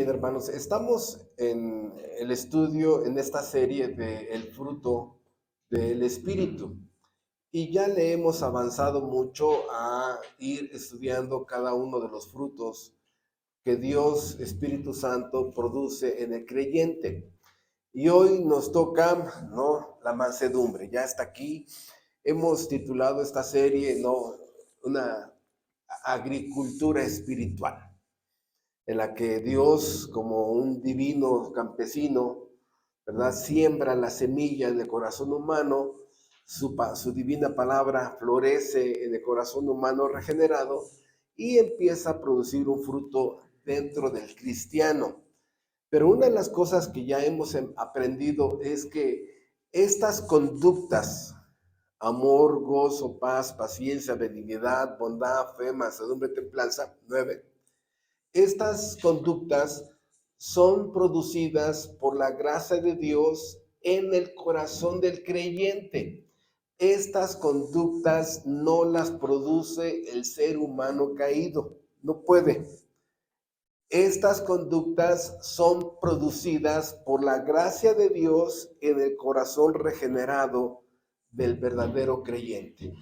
Bien, hermanos, estamos en el estudio, en esta serie de El fruto del Espíritu, y ya le hemos avanzado mucho a ir estudiando cada uno de los frutos que Dios, Espíritu Santo, produce en el creyente. Y hoy nos toca, ¿no?, la mansedumbre. Ya está aquí. Hemos titulado esta serie, ¿no?, una agricultura espiritual, en la que Dios, como un divino campesino, ¿verdad?, siembra la semilla en el corazón humano, su divina palabra florece en el corazón humano regenerado y empieza a producir un fruto dentro del cristiano. Pero una de las cosas que ya hemos aprendido es que estas conductas, amor, gozo, paz, paciencia, benignidad, bondad, fe, mansedumbre, templanza, 9, estas conductas son producidas por la gracia de Dios en el corazón del creyente. Estas conductas no las produce el ser humano caído, no puede. Estas conductas son producidas por la gracia de Dios en el corazón regenerado del verdadero creyente.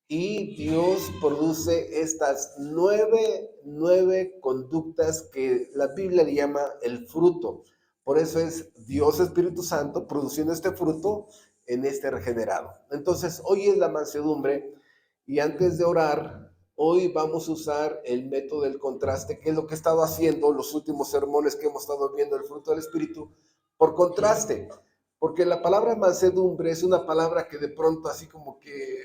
Y Dios produce estas nueve conductas que la Biblia le llama el fruto. Por eso es Dios Espíritu Santo produciendo este fruto en este regenerado. Entonces, hoy es la mansedumbre, y antes de orar, hoy vamos a usar el método del contraste, que es lo que he estado haciendo los últimos sermones que hemos estado viendo el fruto del Espíritu, por contraste. Porque la palabra mansedumbre es una palabra que de pronto así como que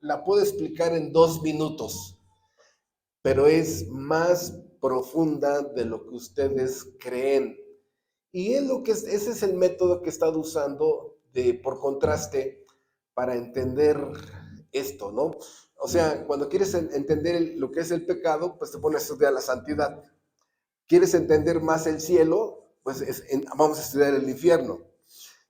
la puedo explicar en 2 minutos, pero es más profunda de lo que ustedes creen. Y ese es el método que he estado usando por contraste para entender esto, ¿no? O sea, cuando quieres entender lo que es el pecado, pues te pones a estudiar la santidad. ¿Quieres entender más el cielo? Pues vamos a estudiar el infierno.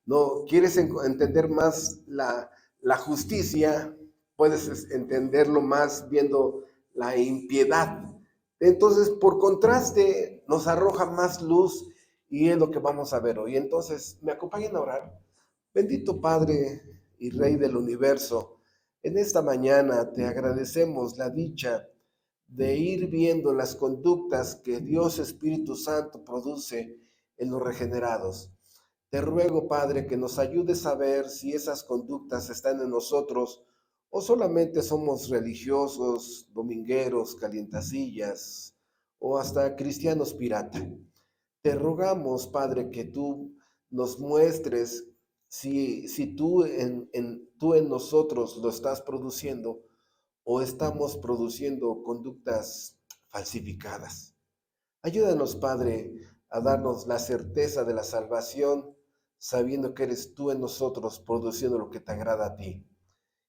¿No? ¿Quieres entender más la justicia? Puedes entenderlo más viendo la impiedad. Entonces, por contraste, nos arroja más luz, y es lo que vamos a ver hoy. Entonces, ¿me acompañan a orar? Bendito Padre y Rey del universo, en esta mañana te agradecemos la dicha de ir viendo las conductas que Dios Espíritu Santo produce en los regenerados. Te ruego, Padre, que nos ayudes a ver si esas conductas están en nosotros o solamente somos religiosos, domingueros, calientacillas o hasta cristianos pirata. Te rogamos, Padre, que tú nos muestres si tú en nosotros lo estás produciendo o estamos produciendo conductas falsificadas. Ayúdanos, Padre, a darnos la certeza de la salvación, sabiendo que eres tú en nosotros produciendo lo que te agrada a ti.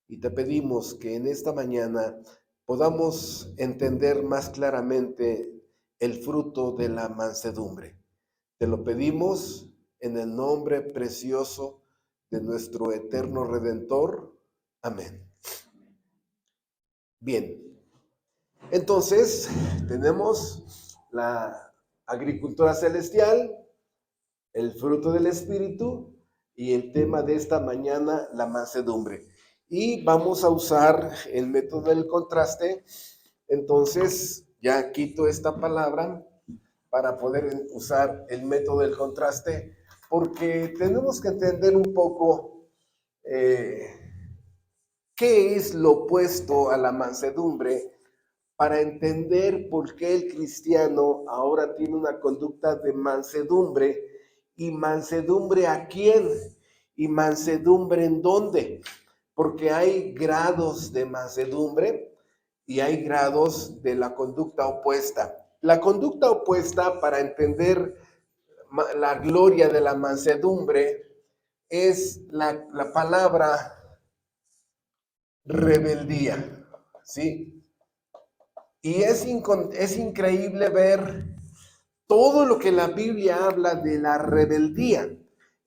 Y te pedimos que en esta mañana podamos entender más claramente el fruto de la mansedumbre. Te lo pedimos en el nombre precioso de nuestro eterno Redentor. Amén. Bien, entonces tenemos la agricultura celestial, el fruto del Espíritu y el tema de esta mañana, la mansedumbre. Y vamos a usar el método del contraste. Entonces, ya quito esta palabra para poder usar el método del contraste, porque tenemos que entender un poco qué es lo opuesto a la mansedumbre para entender por qué el cristiano ahora tiene una conducta de mansedumbre. ¿Y mansedumbre a quién? ¿Y mansedumbre en dónde? Porque hay grados de mansedumbre y hay grados de la conducta opuesta. La conducta opuesta, para entender la gloria de la mansedumbre, es la palabra rebeldía, ¿sí? Y es increíble ver todo lo que la Biblia habla de la rebeldía.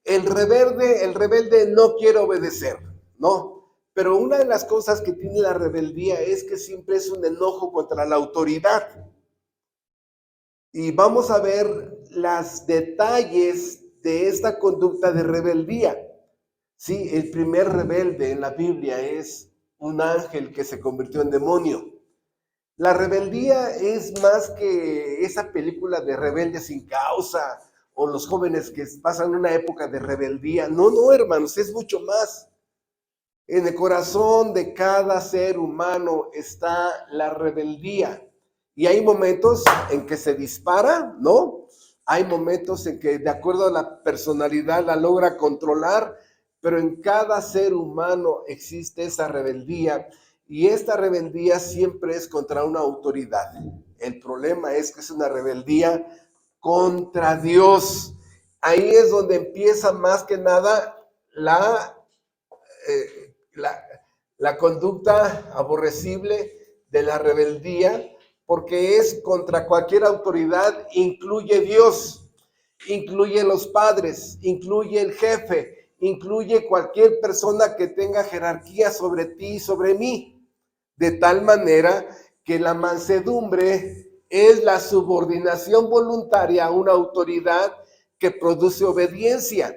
El rebelde no quiere obedecer, ¿no? Pero una de las cosas que tiene la rebeldía es que siempre es un enojo contra la autoridad. Y vamos a ver los detalles de esta conducta de rebeldía. Sí, el primer rebelde en la Biblia es un ángel que se convirtió en demonio. La rebeldía es más que esa película de Rebelde sin causa o los jóvenes que pasan una época de rebeldía. No, no, hermanos, es mucho más. En el corazón de cada ser humano está la rebeldía. Y hay momentos en que se dispara, ¿no? Hay momentos en que de acuerdo a la personalidad la logra controlar, pero en cada ser humano existe esa rebeldía y esta rebeldía siempre es contra una autoridad. El problema es que es una rebeldía contra Dios. Ahí es donde empieza más que nada la, la conducta aborrecible de la rebeldía, porque es contra cualquier autoridad, incluye Dios, incluye los padres, incluye el jefe, incluye cualquier persona que tenga jerarquía sobre ti y sobre mí, de tal manera que la mansedumbre es la subordinación voluntaria a una autoridad que produce obediencia.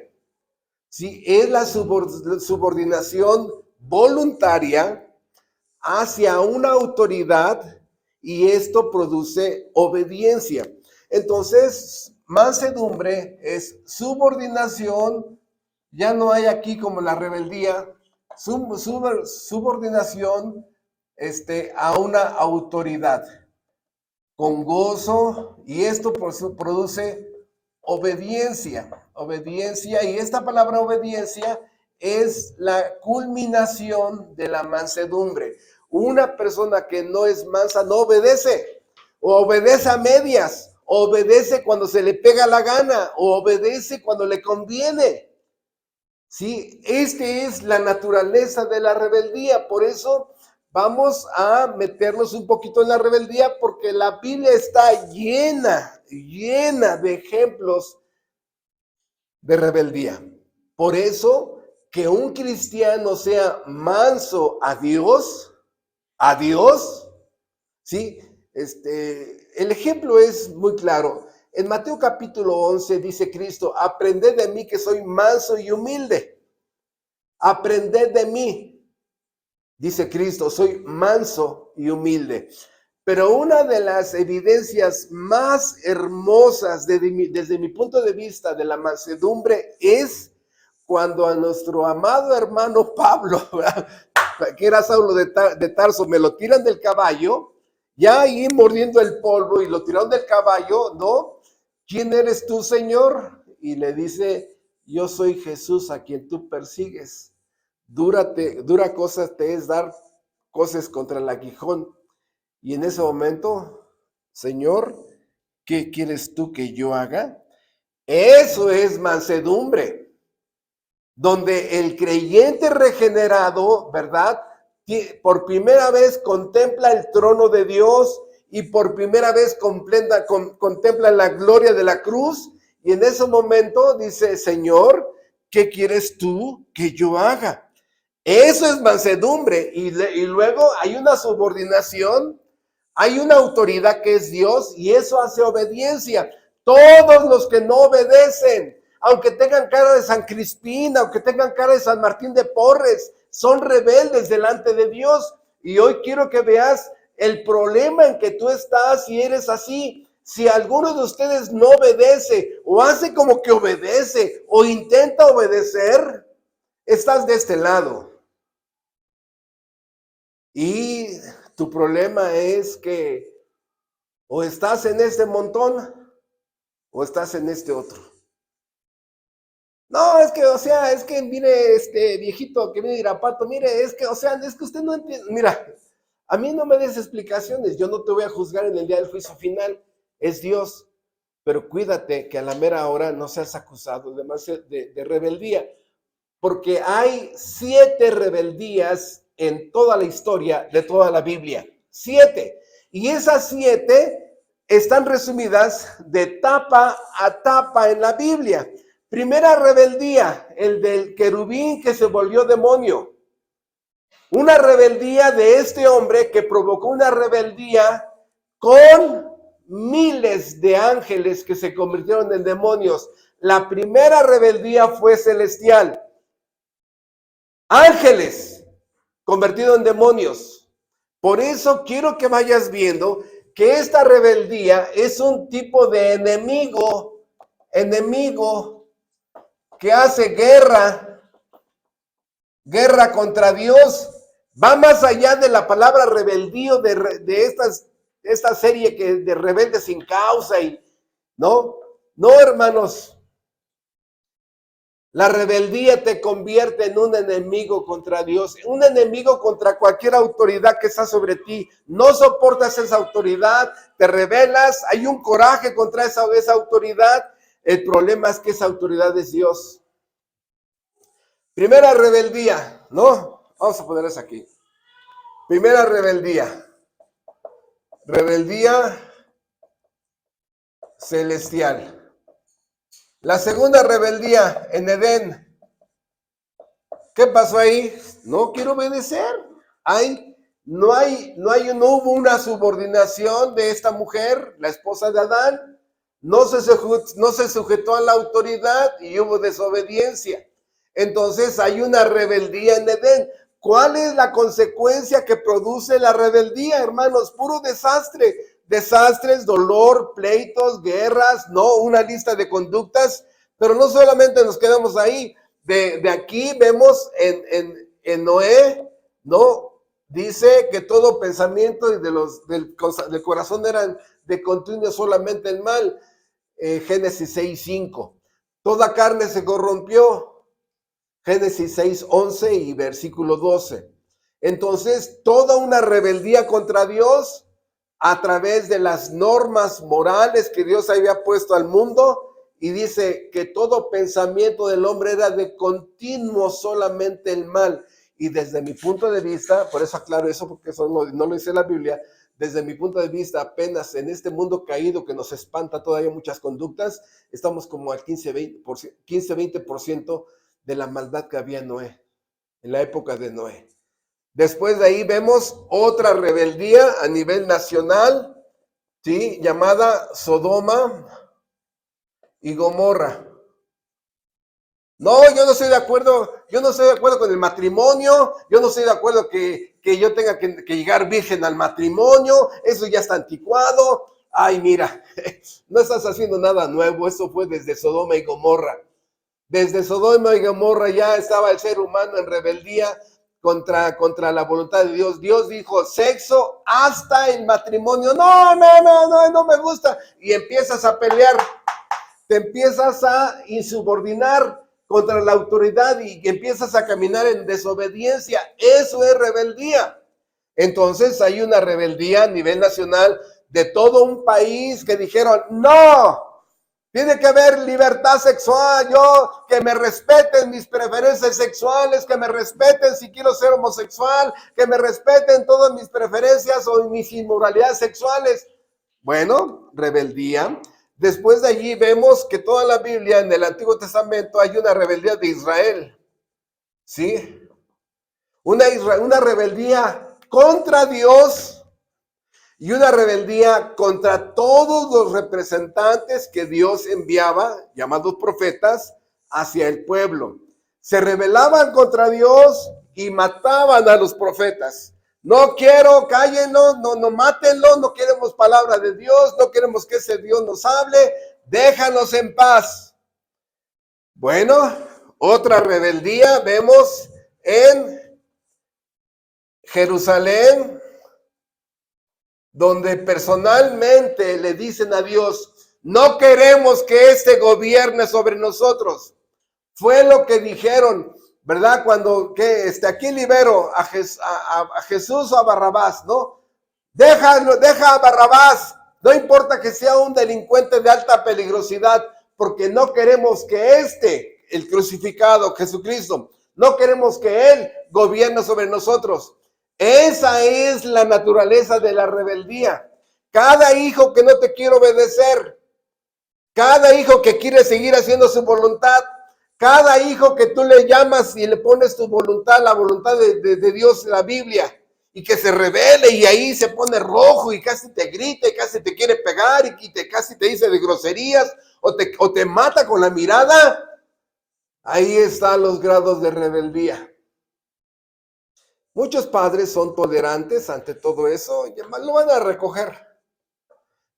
¿Sí? Es la subordinación voluntaria hacia una autoridad y esto produce obediencia. Entonces, mansedumbre es subordinación, ya no hay aquí como la rebeldía, subordinación a una autoridad con gozo y esto produce obediencia, y esta palabra obediencia es la culminación de la mansedumbre. Una persona que no es mansa no obedece, o obedece a medias, o obedece cuando se le pega la gana, o obedece cuando le conviene. Sí, es la naturaleza de la rebeldía, por eso vamos a meternos un poquito en la rebeldía, porque la Biblia está llena de ejemplos de rebeldía. Por eso, que un cristiano sea manso a Dios, ¿sí? El ejemplo es muy claro. En Mateo capítulo 11 dice Cristo, aprended de mí que soy manso y humilde. Aprended de mí, dice Cristo, soy manso y humilde. Pero una de las evidencias más hermosas desde mi punto de vista de la mansedumbre es cuando a nuestro amado hermano Pablo, ¿verdad?, que era Saulo de Tarso, me lo tiran del caballo, ya ahí mordiendo el polvo y lo tiraron del caballo, ¿no? ¿Quién eres tú, Señor? Y le dice, yo soy Jesús a quien tú persigues. Dura cosa te es dar cosas contra el aguijón. Y en ese momento, Señor, ¿qué quieres tú que yo haga? Eso es mansedumbre, donde el creyente regenerado, ¿verdad?, por primera vez contempla el trono de Dios y por primera vez contempla la gloria de la cruz, y en ese momento dice, Señor, ¿qué quieres tú que yo haga? Eso es mansedumbre, y luego hay una subordinación, hay una autoridad que es Dios, y eso hace obediencia. Todos los que no obedecen, aunque tengan cara de San Crispín, aunque tengan cara de San Martín de Porres, son rebeldes delante de Dios. Y hoy quiero que veas el problema en que tú estás si eres así. Si alguno de ustedes no obedece, o hace como que obedece, o intenta obedecer, estás de este lado. Y tu problema es que o estás en este montón o estás en este otro. No, es que, o sea, es que mire, este viejito que viene de Irapato, mire, es que, o sea, es que usted no entiende. Mira, a mí no me des explicaciones, yo no te voy a juzgar en el día del juicio final, es Dios, pero cuídate que a la mera hora no seas acusado de rebeldía, porque hay 7 rebeldías en toda la historia de toda la Biblia, 7, y esas 7 están resumidas de tapa a tapa en la Biblia. Primera rebeldía, el del querubín que se volvió demonio. Una rebeldía de este hombre que provocó una rebeldía con miles de ángeles que se convirtieron en demonios. La primera rebeldía fue celestial. Ángeles convertidos en demonios. Por eso quiero que vayas viendo que esta rebeldía es un tipo de enemigo que hace guerra contra Dios. Va más allá de la palabra rebeldío de esta serie que de rebeldes sin causa y no, hermanos. La rebeldía te convierte en un enemigo contra Dios, un enemigo contra cualquier autoridad que está sobre ti. No soportas esa autoridad, te rebelas, hay un coraje contra esa autoridad. El problema es que esa autoridad es Dios. Primera rebeldía, ¿no? Vamos a poner eso aquí. Primera rebeldía. Rebeldía celestial. La segunda rebeldía en Edén. ¿Qué pasó ahí? No quiero obedecer. No hubo una subordinación de esta mujer, la esposa de Adán. No se sujetó a la autoridad y hubo desobediencia. Entonces hay una rebeldía en Edén. ¿Cuál es la consecuencia que produce la rebeldía, hermanos? Puro desastre. Desastres, dolor, pleitos, guerras, no, una lista de conductas, pero no solamente nos quedamos ahí. De aquí vemos en Noé, ¿no? Dice que todo pensamiento del corazón eran de continuo solamente el mal. Génesis 6:5. Toda carne se corrompió. Génesis 6:11 y versículo 12. Entonces, toda una rebeldía contra Dios a través de las normas morales que Dios había puesto al mundo, y dice que todo pensamiento del hombre era de continuo solamente el mal. Y desde mi punto de vista, por eso aclaro eso, porque eso no lo dice la Biblia, desde mi punto de vista, apenas en este mundo caído que nos espanta todavía muchas conductas, estamos como al 15-20% de la maldad que había en Noé, en la época de Noé. Después de ahí vemos otra rebeldía a nivel nacional, ¿sí? Llamada Sodoma y Gomorra. No, yo no estoy de acuerdo con el matrimonio, yo no estoy de acuerdo que yo tenga que llegar virgen al matrimonio, eso ya está anticuado. Ay, mira, no estás haciendo nada nuevo, eso fue desde Sodoma y Gomorra. Desde Sodoma y Gomorra ya estaba el ser humano en rebeldía contra la voluntad de Dios. Dios dijo sexo hasta el matrimonio. No me gusta. Y empiezas a pelear, te empiezas a insubordinar contra la autoridad y empiezas a caminar en desobediencia. Eso es rebeldía. Entonces hay una rebeldía a nivel nacional de todo un país que dijeron, no, tiene que haber libertad sexual, que me respeten mis preferencias sexuales, que me respeten si quiero ser homosexual, que me respeten todas mis preferencias o mis inmoralidades sexuales. Bueno, rebeldía. Después de allí vemos que toda la Biblia, en el Antiguo Testamento, hay una rebeldía de Israel. ¿Sí? Una rebeldía contra Dios y una rebeldía contra todos los representantes que Dios enviaba, llamados profetas, hacia el pueblo. Se rebelaban contra Dios y mataban a los profetas. No quiero, cállenlo, no mátenlo, no queremos palabra de Dios, no queremos que ese Dios nos hable, déjanos en paz. Bueno, otra rebeldía vemos en Jerusalén, donde personalmente le dicen a Dios, no queremos que gobierne sobre nosotros. Fue lo que dijeron, ¿verdad? Cuando aquí libero a Jesús o a Barrabás, ¿no? Deja a Barrabás, no importa que sea un delincuente de alta peligrosidad, porque no queremos que el crucificado, Jesucristo, no queremos que Él gobierne sobre nosotros. Esa es la naturaleza de la rebeldía. Cada hijo que no te quiere obedecer, cada hijo que quiere seguir haciendo su voluntad, cada hijo que tú le llamas y le pones tu voluntad, la voluntad de Dios, la Biblia, y que se revele y ahí se pone rojo y casi te grita y casi te quiere pegar y casi te dice de groserías o te mata con la mirada, ahí están los grados de rebeldía. Muchos padres son tolerantes ante todo eso y además lo van a recoger.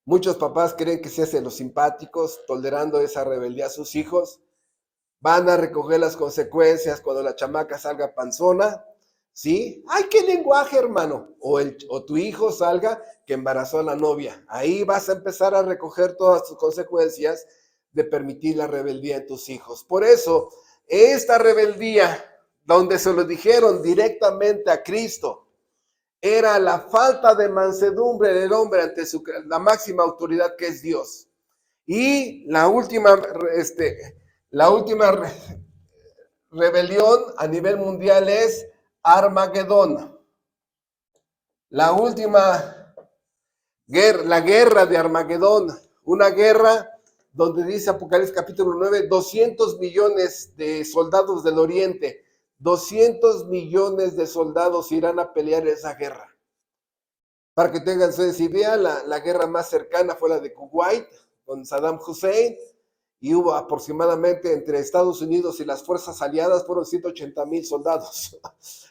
Muchos papás creen que se hacen los simpáticos tolerando esa rebeldía a sus hijos. Van a recoger las consecuencias cuando la chamaca salga panzona, ¿sí? ¡Ay, qué lenguaje, hermano! O tu hijo salga que embarazó a la novia. Ahí vas a empezar a recoger todas tus consecuencias de permitir la rebeldía en tus hijos. Por eso, esta rebeldía, donde se lo dijeron directamente a Cristo, era la falta de mansedumbre del hombre ante la máxima autoridad que es Dios. Y la última rebelión a nivel mundial es Armagedón. La última guerra, la guerra de Armagedón, una guerra donde dice Apocalipsis capítulo 9, 200 millones de soldados del oriente, 200 millones de soldados irán a pelear esa guerra. Para que tengan ustedes idea, la guerra más cercana fue la de Kuwait con Saddam Hussein, y hubo aproximadamente entre Estados Unidos y las fuerzas aliadas fueron 180,000 soldados,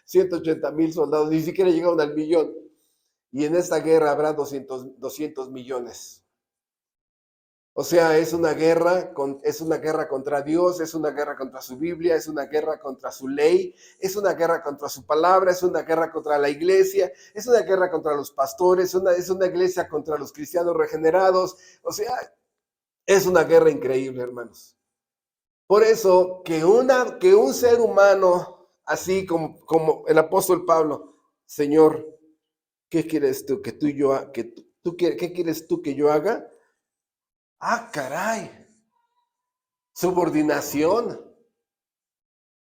180,000 soldados, ni siquiera llegaron al millón. Y en esta guerra habrá 200 millones. O sea, es una guerra contra Dios, es una guerra contra su Biblia, es una guerra contra su ley, es una guerra contra su palabra, es una guerra contra la iglesia, es una guerra contra los pastores, es una iglesia contra los cristianos regenerados. O sea, es una guerra increíble, hermanos. Por eso, que un ser humano, así como el apóstol Pablo, Señor, ¿qué quieres tú qué quieres tú que yo haga? Ah, caray. Subordinación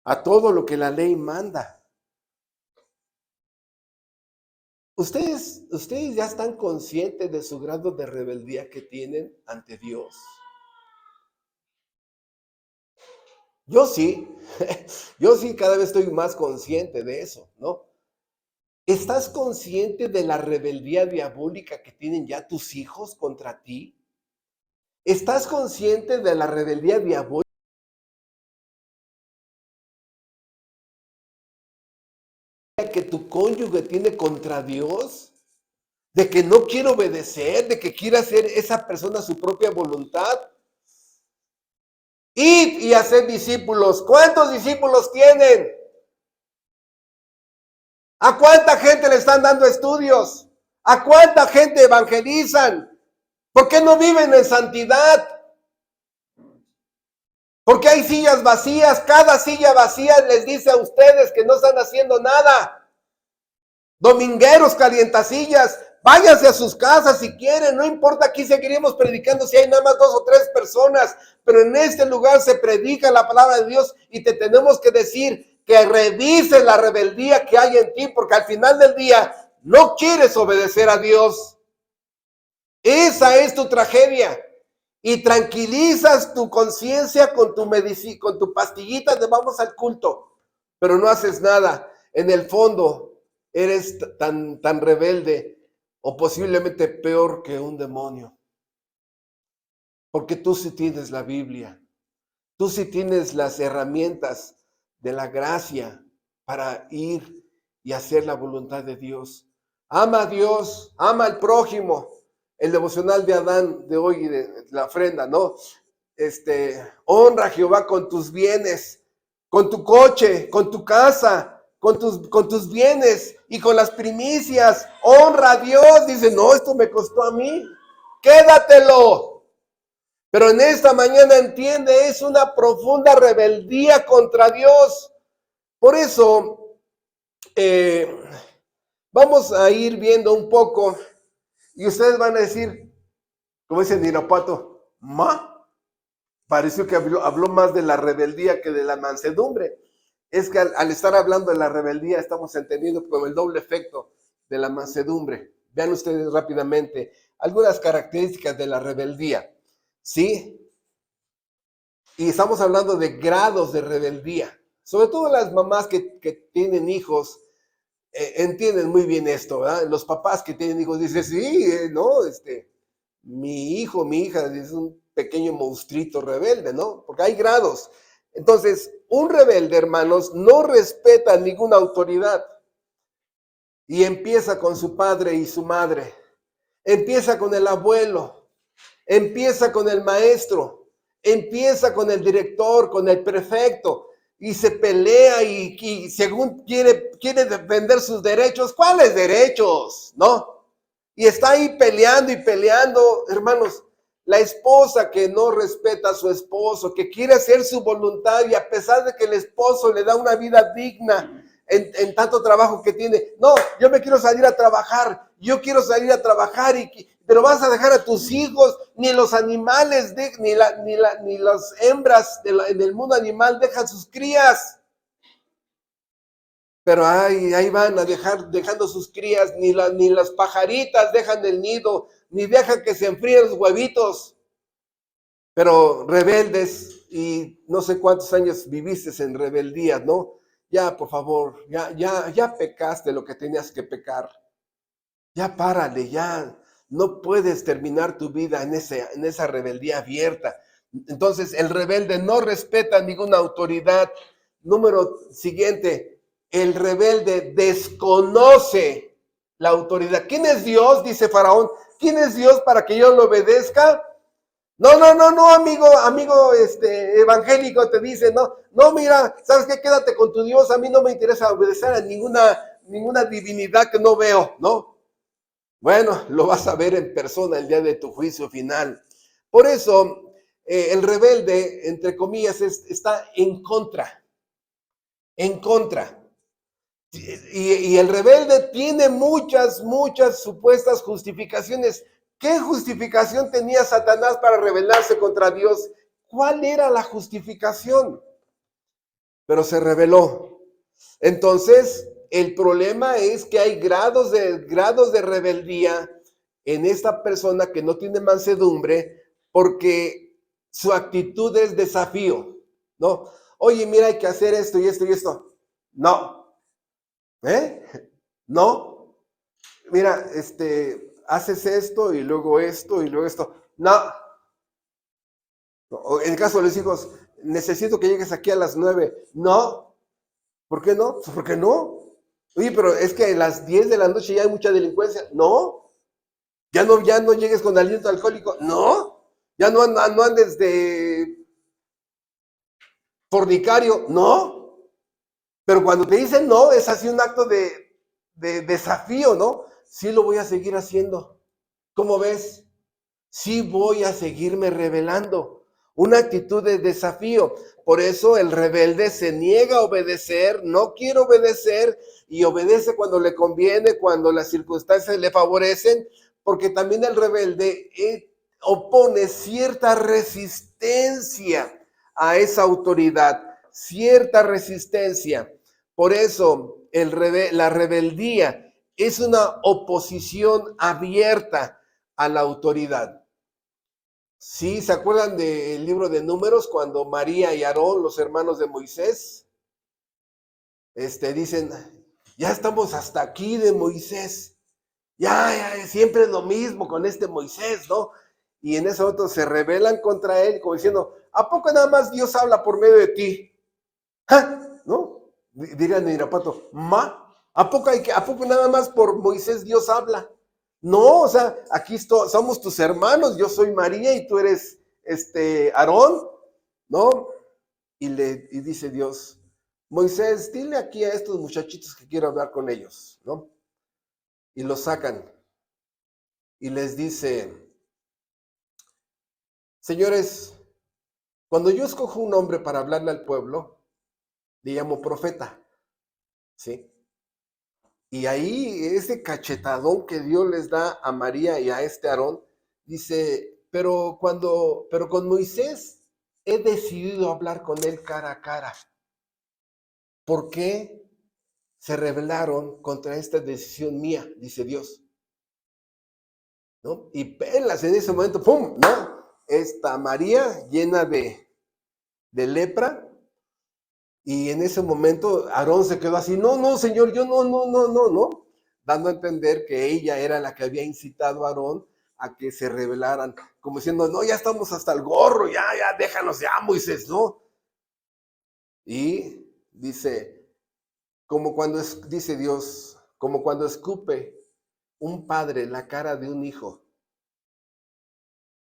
a todo lo que la ley manda. Ustedes ya están conscientes de su grado de rebeldía que tienen ante Dios. Yo sí, yo sí cada vez estoy más consciente de eso, ¿no? ¿Estás consciente de la rebeldía diabólica que tienen ya tus hijos contra ti? ¿Estás consciente de la rebeldía diabólica que tu cónyuge tiene contra Dios? ¿De que no quiere obedecer? ¿De que quiere hacer esa persona su propia voluntad? Id y haced discípulos. ¿Cuántos discípulos tienen? ¿A cuánta gente le están dando estudios? ¿A cuánta gente evangelizan? ¿Por qué no viven en santidad? Porque hay sillas vacías. Cada silla vacía les dice a ustedes que no están haciendo nada. Domingueros, calientasillas, váyanse a sus casas si quieren, no importa, aquí seguiremos predicando si hay nada más 2 o 3 personas, pero en este lugar se predica la palabra de Dios y te tenemos que decir que revises la rebeldía que hay en ti, porque al final del día no quieres obedecer a Dios. Esa es tu tragedia. Y tranquilizas tu conciencia con tu pastillita de vamos al culto, pero no haces nada. En el fondo eres tan rebelde o posiblemente peor que un demonio. Porque tú sí tienes la Biblia, tú sí tienes las herramientas de la gracia para ir y hacer la voluntad de Dios. Ama a Dios, ama al prójimo. El devocional de Adán de hoy, de la ofrenda, ¿no? Honra a Jehová con tus bienes, con tu coche, con tu casa, con tus bienes y con las primicias. Honra a Dios. Dice, no, esto me costó a mí. Quédatelo. Pero en esta mañana entiende, es una profunda rebeldía contra Dios. Por eso, vamos a ir viendo un poco. Y ustedes van a decir, como dice Irapuato, pareció que habló más de la rebeldía que de la mansedumbre. Es que al estar hablando de la rebeldía estamos entendiendo como el doble efecto de la mansedumbre. Vean ustedes rápidamente algunas características de la rebeldía, ¿sí? Y estamos hablando de grados de rebeldía. Sobre todo las mamás que tienen hijos, entienden muy bien esto, ¿verdad? Los papás que tienen hijos dicen, sí, no, mi hijo, mi hija es un pequeño monstruito rebelde, ¿no? Porque hay grados. Entonces, un rebelde, hermanos, no respeta ninguna autoridad y empieza con su padre y su madre, empieza con el abuelo, empieza con el maestro, empieza con el director, con el prefecto, y se pelea y según quiere defender sus derechos. ¿Cuáles derechos? ¿No? Y está ahí peleando, hermanos. La esposa que no respeta a su esposo, que quiere hacer su voluntad y a pesar de que el esposo le da una vida digna en tanto trabajo que tiene, no, yo me quiero salir a trabajar, yo quiero salir a trabajar, pero vas a dejar a tus hijos, ni los animales, ni las hembras en el mundo animal dejan sus crías. Pero ahí van a dejando sus crías, ni las pajaritas dejan el nido, ni dejan que se enfríen los huevitos. Pero rebeldes, y no sé cuántos años viviste en rebeldía, ¿no? Ya, por favor, ya pecaste lo que tenías que pecar. Ya párale, ya. No puedes terminar tu vida en esa rebeldía abierta. Entonces, el rebelde no respeta ninguna autoridad. Número siguiente, el rebelde desconoce la autoridad. ¿Quién es Dios? Dice Faraón. ¿Quién es Dios para que yo lo obedezca? No, amigo, evangélico te dice, no, mira, ¿sabes qué? Quédate con tu Dios, a mí no me interesa obedecer a ninguna divinidad que no veo, ¿no? Bueno, lo vas a ver en persona el día de tu juicio final. Por eso, el rebelde, entre comillas, está en contra, en contra. Y el rebelde tiene muchas supuestas justificaciones. ¿Qué justificación tenía Satanás para rebelarse contra Dios? ¿Cuál era la justificación? Pero se rebeló. Entonces, el problema es que hay grados de rebeldía en esta persona que no tiene mansedumbre porque su actitud es desafío, ¿no? Oye, mira, hay que hacer esto y esto y esto. No. No. Mira, haces esto y luego esto y luego esto. No. En el caso de los hijos, necesito que llegues aquí a las 9. No. ¿Por qué no? Pues porque no. Oye, pero es que a las 10 de la noche ya hay mucha delincuencia. No. Ya no llegues con aliento alcohólico. No. Ya no andes de fornicario. No. Pero cuando te dicen no, es así un acto de desafío, ¿no? Sí lo voy a seguir haciendo. ¿Cómo ves? Sí voy a seguirme rebelando. Una actitud de desafío. Por eso el rebelde se niega a obedecer, no quiere obedecer y obedece cuando le conviene, cuando las circunstancias le favorecen, porque también el rebelde opone cierta resistencia a esa autoridad, cierta resistencia. Por eso la rebeldía es una oposición abierta a la autoridad. Sí, ¿se acuerdan del libro de Números cuando María y Aarón, los hermanos de Moisés, dicen, ya estamos hasta aquí de Moisés, ya, siempre es lo mismo con este Moisés, ¿no? Y en ese otro se rebelan contra él, como diciendo, ¿a poco nada más Dios habla por medio de ti? ¿Ah? ¿No? Dirían en Irapuato, ¿a poco nada más por Moisés Dios habla? No, o sea, aquí somos tus hermanos, yo soy María y tú eres Aarón, ¿no? Y dice Dios, Moisés, dile aquí a estos muchachitos que quiero hablar con ellos, ¿no? Y los sacan y les dice, señores, cuando yo escojo un hombre para hablarle al pueblo, le llamo profeta, ¿sí? Y ahí ese cachetadón que Dios les da a María y a Aarón, dice, pero con Moisés he decidido hablar con él cara a cara. ¿Por qué se rebelaron contra esta decisión mía? Dice Dios. ¿No? Y pelas en ese momento, ¡pum! ¿No? Esta María llena de lepra, Y en ese momento Aarón se quedó así, no, no, señor, yo no, dando a entender que ella era la que había incitado a Aarón a que se rebelaran, como diciendo, no, ya estamos hasta el gorro, ya, déjanos ya, Moisés, ¿no? Y dice, dice Dios, como cuando escupe un padre la cara de un hijo.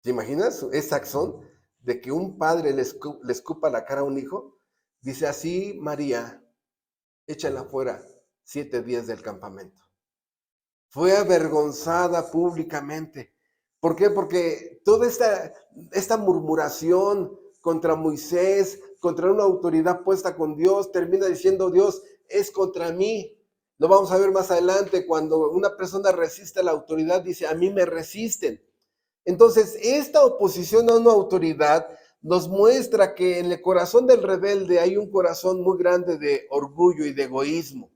¿Te imaginas esa acción de que un padre le escupa la cara a un hijo? Dice así, María, échala fuera 7 días del campamento. Fue avergonzada públicamente. ¿Por qué? Porque toda esta murmuración contra Moisés, contra una autoridad puesta con Dios, termina diciendo Dios, es contra mí. Lo vamos a ver más adelante, cuando una persona resiste a la autoridad, dice, a mí me resisten. Entonces, esta oposición a una autoridad nos muestra que en el corazón del rebelde hay un corazón muy grande de orgullo y de egoísmo.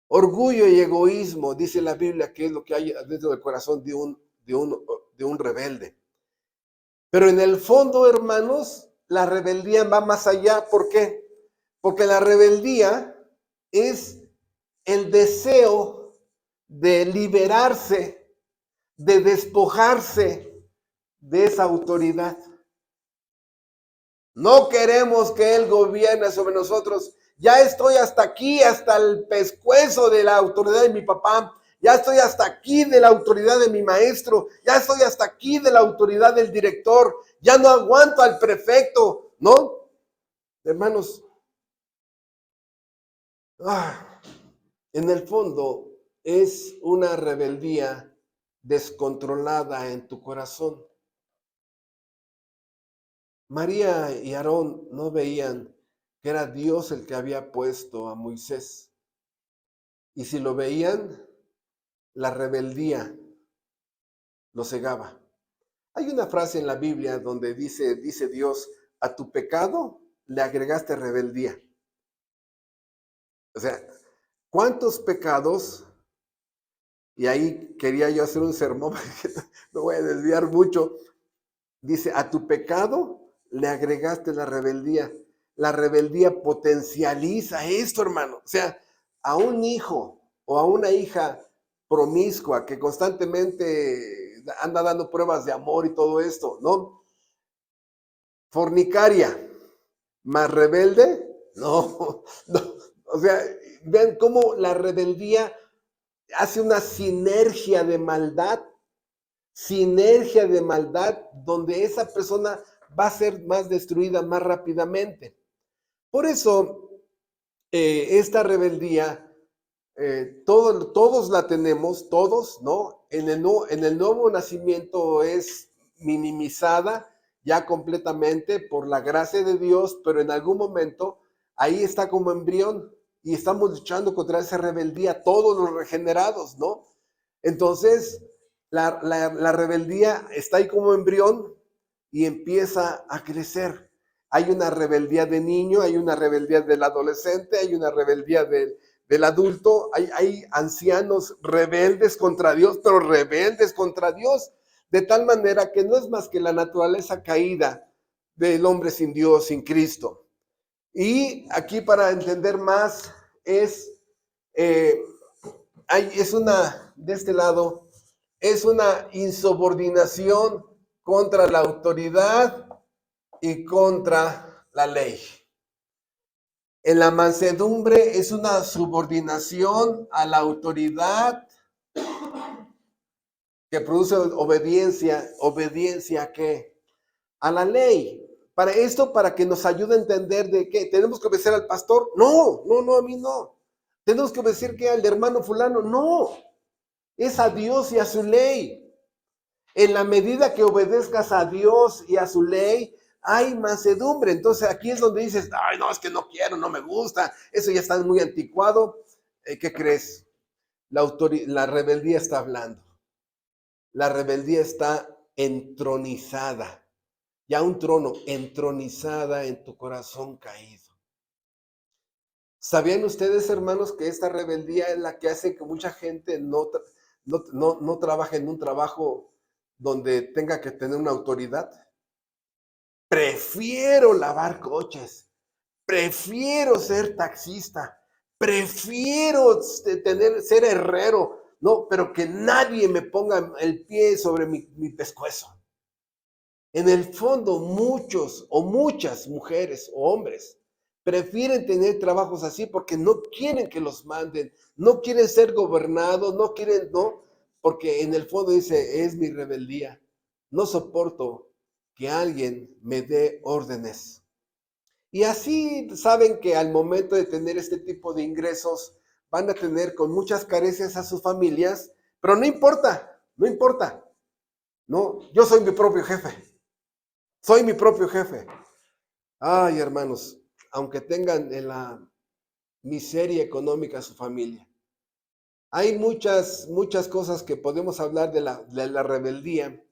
Orgullo y egoísmo, dice la Biblia, que es lo que hay dentro del corazón de un rebelde. Pero en el fondo, hermanos, la rebeldía va más allá. ¿Por qué? Porque la rebeldía es el deseo de liberarse, de despojarse de esa autoridad. No queremos que Él gobierne sobre nosotros. Ya estoy hasta aquí, hasta el pescuezo de la autoridad de mi papá. Ya estoy hasta aquí de la autoridad de mi maestro. Ya estoy hasta aquí de la autoridad del director. Ya no aguanto al prefecto, ¿no? Hermanos, en el fondo es una rebeldía descontrolada en tu corazón. María y Aarón no veían que era Dios el que había puesto a Moisés. Y si lo veían, la rebeldía lo cegaba. Hay una frase en la Biblia donde dice Dios, a tu pecado le agregaste rebeldía. O sea, ¿cuántos pecados? Y ahí quería yo hacer un sermón, me voy a desviar mucho. Dice, a tu pecado le agregaste la rebeldía. La rebeldía potencializa esto, hermano. O sea, a un hijo o a una hija promiscua que constantemente anda dando pruebas de amor y todo esto, ¿no? Fornicaria, más rebelde, no, no. O sea, vean cómo la rebeldía hace una sinergia de maldad, donde esa persona va a ser más destruida más rápidamente. Por eso, esta rebeldía, todos la tenemos, todos, ¿no? En el nuevo nacimiento es minimizada ya completamente por la gracia de Dios, pero en algún momento ahí está como embrión y estamos luchando contra esa rebeldía, todos los regenerados, ¿no? Entonces, la rebeldía está ahí como embrión y empieza a crecer. Hay una rebeldía de niño, hay una rebeldía del adolescente, hay una rebeldía del adulto, hay ancianos rebeldes contra Dios, pero rebeldes contra Dios, de tal manera que no es más que la naturaleza caída del hombre sin Dios, sin Cristo. Y aquí para entender más eh, de este lado, es una insubordinación contra la autoridad y contra la ley. En la mansedumbre es una subordinación a la autoridad que produce obediencia. ¿Obediencia a qué? A la ley. Para esto, para que nos ayude a entender de qué. ¿Tenemos que obedecer al pastor? No, a mí no. ¿Tenemos que obedecer qué? Al hermano fulano? No. Es a Dios y a su ley. En la medida que obedezcas a Dios y a su ley, hay mansedumbre. Entonces aquí es donde dices, ay, no, es que no quiero, no me gusta, eso ya está muy anticuado. ¿Qué crees? La rebeldía está hablando. La rebeldía está entronizada. Ya un trono, entronizada en tu corazón caído. ¿Sabían ustedes, hermanos, que esta rebeldía es la que hace que mucha gente no trabaje en un trabajo donde tenga que tener una autoridad? Prefiero lavar coches, prefiero ser taxista, prefiero ser herrero, no, pero que nadie me ponga el pie sobre mi pescuezo. En el fondo, muchos o muchas mujeres o hombres prefieren tener trabajos así porque no quieren que los manden, no quieren ser gobernados, no quieren, no, porque en el fondo dice, es mi rebeldía. No soporto que alguien me dé órdenes. Y así saben que al momento de tener este tipo de ingresos, van a tener con muchas carencias a sus familias, pero no importa, no importa. No, yo soy mi propio jefe. Soy mi propio jefe. Ay, hermanos, aunque tengan en la miseria económica su familia. Hay muchas cosas que podemos hablar de la rebeldía.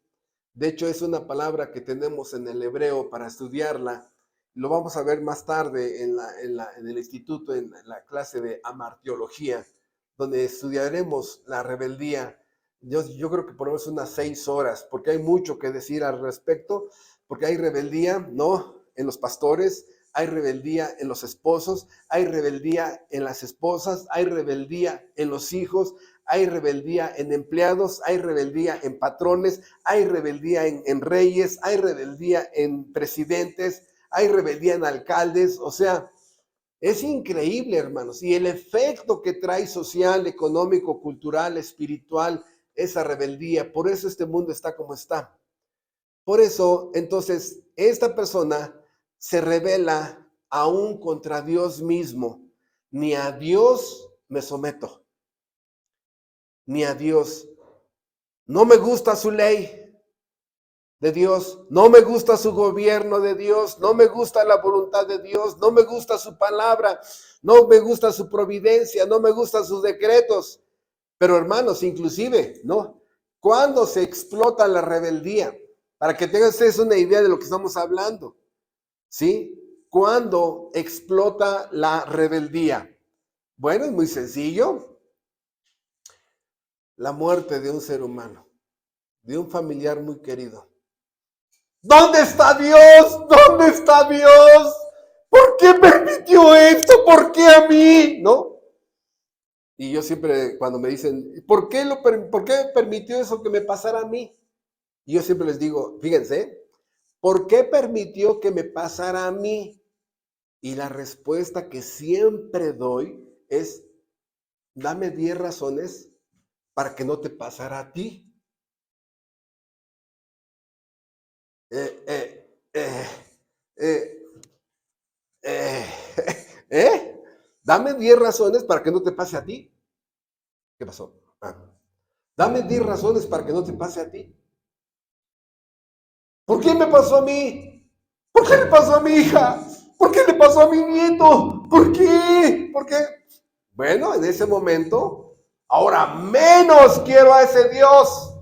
De hecho, es una palabra que tenemos en el hebreo para estudiarla. Lo vamos a ver más tarde en el instituto, en la clase de amartiología, donde estudiaremos la rebeldía. Yo creo que por lo menos unas 6 horas, porque hay mucho que decir al respecto, porque hay rebeldía, ¿no? En los pastores, hay rebeldía en los esposos, hay rebeldía en las esposas, hay rebeldía en los hijos, hay rebeldía en empleados, hay rebeldía en patrones, hay rebeldía en reyes, hay rebeldía en presidentes, hay rebeldía en alcaldes. O sea, es increíble, hermanos. Y el efecto que trae social, económico, cultural, espiritual, esa rebeldía. Por eso este mundo está como está. Por eso, entonces, esta persona se rebela aún contra Dios mismo. Ni a Dios me someto, ni a Dios. No me gusta su ley de Dios, no me gusta su gobierno de Dios, no me gusta la voluntad de Dios, no me gusta su palabra, no me gusta su providencia, no me gustan sus decretos. Pero hermanos, inclusive, ¿no? ¿Cuándo se explota la rebeldía? Para que tengan ustedes una idea de lo que estamos hablando, ¿sí? ¿Cuándo explota la rebeldía? Bueno, es muy sencillo. La muerte de un ser humano, de un familiar muy querido. ¿Dónde está Dios? ¿Dónde está Dios? ¿Por qué permitió esto? ¿Por qué a mí? ¿No? Y yo siempre, cuando me dicen, ¿por qué permitió eso que me pasara a mí? Y yo siempre les digo, fíjense, ¿por qué permitió que me pasara a mí? Y la respuesta que siempre doy es, dame 10 razones para que no te pasara a ti. Dame 10 razones para que no te pase a ti. ¿Qué pasó? Dame 10 razones para que no te pase a ti. ¿Por qué me pasó a mí? ¿Por qué le pasó a mi hija? ¿Por qué le pasó a mi nieto? ¿Por qué? ¿Por qué? Bueno, en ese momento, ahora menos quiero a ese Dios.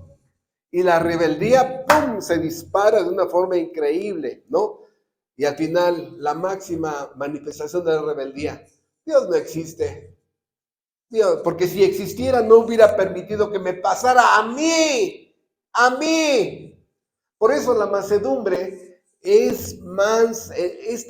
Y la rebeldía, ¡pum!, se dispara de una forma increíble, ¿no? Y al final, la máxima manifestación de la rebeldía, Dios no existe. Dios, porque si existiera, no hubiera permitido que me pasara a mí. A mí. Por eso la mansedumbre es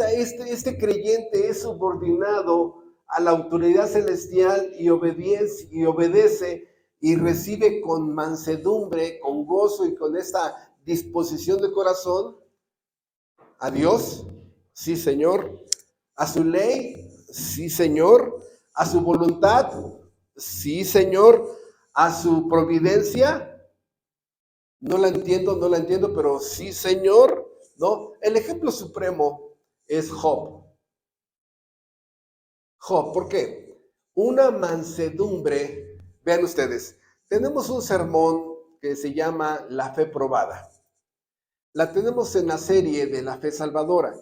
este creyente es subordinado a la autoridad celestial y obedece y recibe con mansedumbre, con gozo y con esta disposición de corazón a Dios, sí Señor, a su ley, sí Señor, a su voluntad, sí Señor, a su providencia. No la entiendo, pero sí Señor, ¿no? El ejemplo supremo es Job. Job, ¿por qué? Una mansedumbre. Vean ustedes, tenemos un sermón que se llama La Fe Probada. La tenemos en la serie de La Fe Salvadora.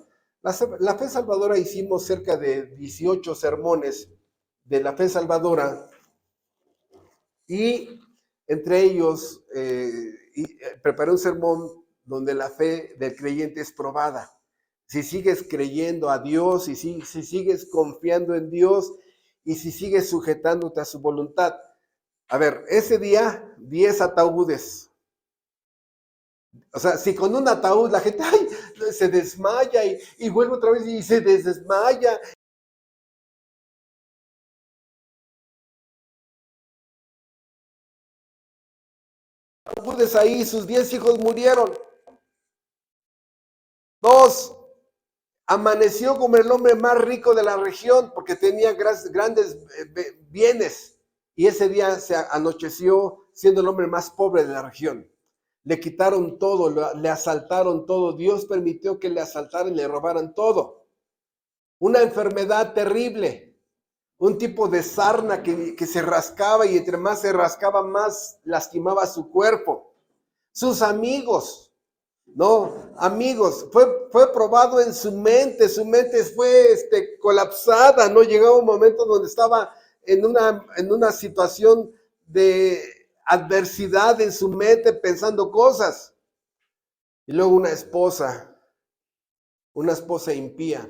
La Fe Salvadora hicimos cerca de 18 sermones de La Fe Salvadora y entre ellos preparé un sermón donde la fe del creyente es probada. Si sigues creyendo a Dios, y si sigues confiando en Dios y si sigues sujetándote a su voluntad. A ver, ese día 10 ataúdes. O sea, si con un ataúd la gente, ay, se desmaya y vuelve otra vez y se desmaya. Ahí sus 10 hijos murieron. 2, amaneció como el hombre más rico de la región porque tenía grandes bienes. Y ese día se anocheció siendo el hombre más pobre de la región. Le quitaron todo, le asaltaron todo. Dios permitió que le asaltaran y le robaran todo. Una enfermedad terrible. Un tipo de sarna que se rascaba y entre más se rascaba, más lastimaba su cuerpo. Sus amigos, no, amigos, fue probado en su mente fue colapsada, ¿no? Llegaba un momento donde estaba en una situación de adversidad en su mente, pensando cosas. Y luego una esposa impía,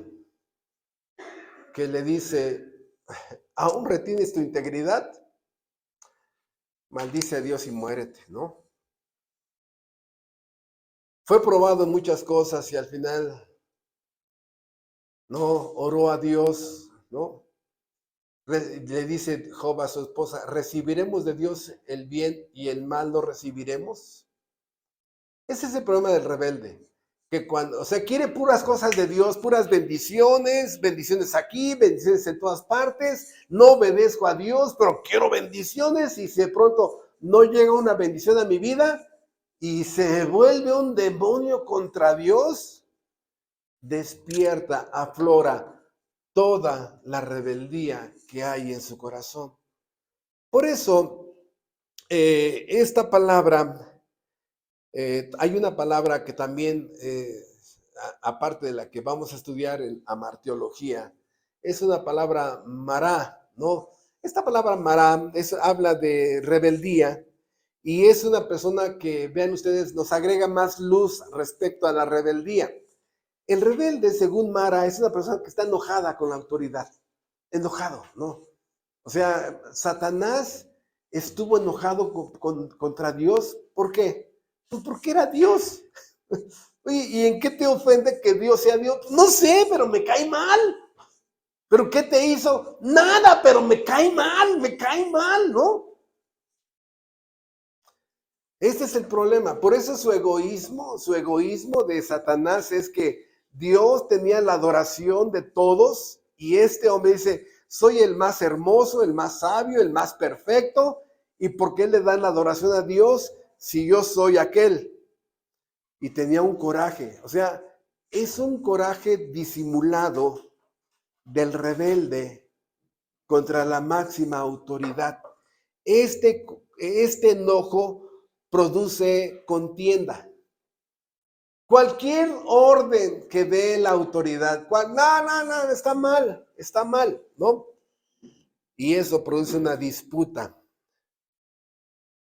que le dice, ¿aún retienes tu integridad? Maldice a Dios y muérete, ¿no? Fue probado en muchas cosas y al final, no, oró a Dios, ¿no? Le dice Job a su esposa, ¿recibiremos de Dios el bien y el mal no recibiremos? Ese es el problema del rebelde, que cuando, o sea, quiere puras cosas de Dios, puras bendiciones, bendiciones aquí, bendiciones en todas partes, no obedezco a Dios, pero quiero bendiciones, y si de pronto no llega una bendición a mi vida y se vuelve un demonio contra Dios, despierta, aflora toda la rebeldía que hay en su corazón. Por eso, esta palabra, hay una palabra que también, aparte de la que vamos a estudiar en amarteología, es una palabra mará, ¿no? Esta palabra mará habla de rebeldía y es una persona que, vean ustedes, nos agrega más luz respecto a la rebeldía. El rebelde, según Mara, es una persona que está enojada con la autoridad. Enojado, ¿no? O sea, Satanás estuvo enojado contra Dios. ¿Por qué? Pues porque era Dios. Oye, ¿y en qué te ofende que Dios sea Dios? No sé, pero me cae mal. ¿Pero qué te hizo? Nada, pero me cae mal, ¿no? Este es el problema. Por eso su egoísmo de Satanás es que Dios tenía la adoración de todos y este hombre dice, soy el más hermoso, el más sabio, el más perfecto. ¿Y por qué le dan la adoración a Dios si yo soy aquel? Y tenía un coraje, o sea, es un coraje disimulado del rebelde contra la máxima autoridad. Este enojo produce contienda. Cualquier orden que dé la autoridad, no, está mal, ¿no? Y eso produce una disputa.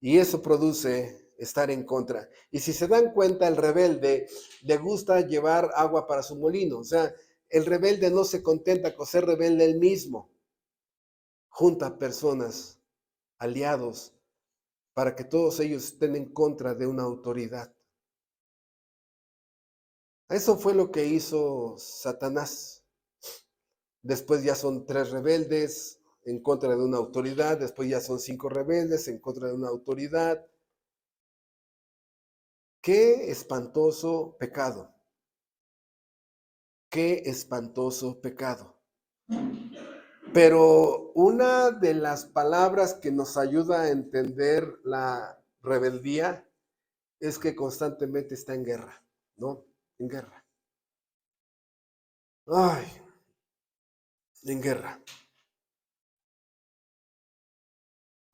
Y eso produce estar en contra. Y si se dan cuenta, el rebelde le gusta llevar agua para su molino. O sea, el rebelde no se contenta con ser rebelde él mismo. Junta personas, aliados, para que todos ellos estén en contra de una autoridad. Eso fue lo que hizo Satanás. Después ya son 3 rebeldes en contra de una autoridad, después ya son 5 rebeldes en contra de una autoridad. Qué espantoso pecado. Qué espantoso pecado. Pero una de las palabras que nos ayuda a entender la rebeldía es que constantemente está en guerra, ¿no? En guerra. Ay, en guerra.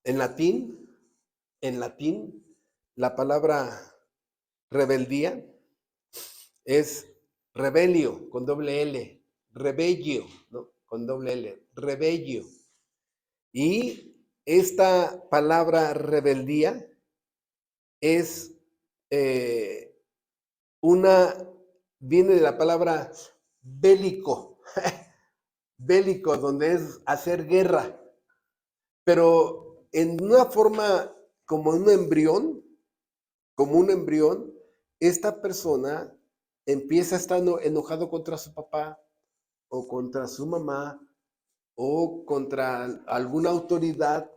En latín, la palabra rebeldía es rebelio, con doble L, rebellio, ¿no? Con doble L, rebellio. Y esta palabra rebeldía es viene de la palabra bélico, bélico, donde es hacer guerra, pero en una forma como un embrión, esta persona empieza estando enojado contra su papá o contra su mamá o contra alguna autoridad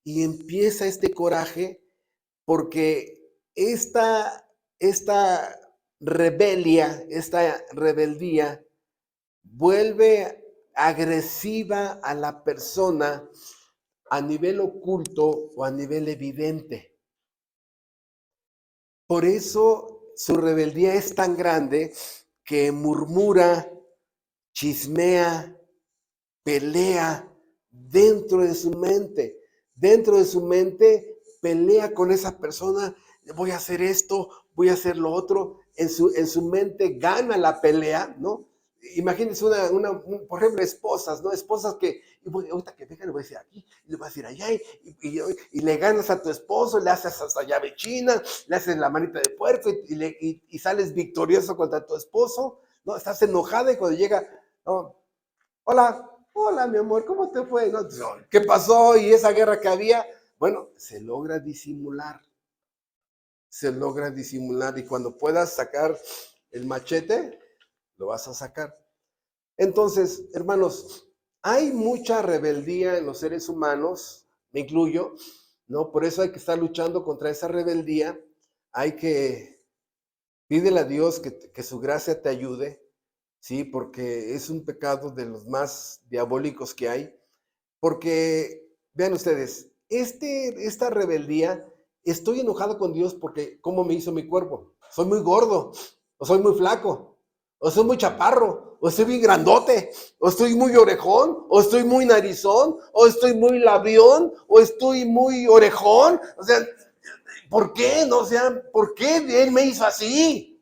y empieza este coraje porque esta rebeldía vuelve agresiva a la persona a nivel oculto o a nivel evidente. Por eso su rebeldía es tan grande que murmura, chismea, pelea dentro de su mente. Dentro de su mente pelea con esa persona, voy a hacer esto, voy a hacer lo otro. En su mente gana la pelea, ¿no? Imagínense por ejemplo, esposas, ¿no? Esposas que, ahorita que venga, le voy a decir aquí, le voy a decir allá, y le ganas a tu esposo, le haces hasta llave china, le haces la manita de puerco y sales victorioso contra tu esposo, ¿no? Estás enojada y cuando llega, no, hola, mi amor, ¿cómo te fue? No, ¿qué pasó? Y esa guerra que había, bueno, se logra disimular. Se logra disimular y cuando puedas sacar el machete, lo vas a sacar. Entonces, hermanos, hay mucha rebeldía en los seres humanos, me incluyo, ¿no? Por eso hay que estar luchando contra esa rebeldía. Hay que pídele a Dios que su gracia te ayude, ¿sí? Porque es un pecado de los más diabólicos que hay. Porque, vean ustedes, esta rebeldía, estoy enojado con Dios porque cómo me hizo mi cuerpo. Soy muy gordo, o soy muy flaco, o soy muy chaparro, o estoy bien grandote, o estoy muy orejón, o estoy muy narizón, o estoy muy labión, o estoy muy orejón. O sea, ¿por qué? No, o sea, ¿por qué Él me hizo así?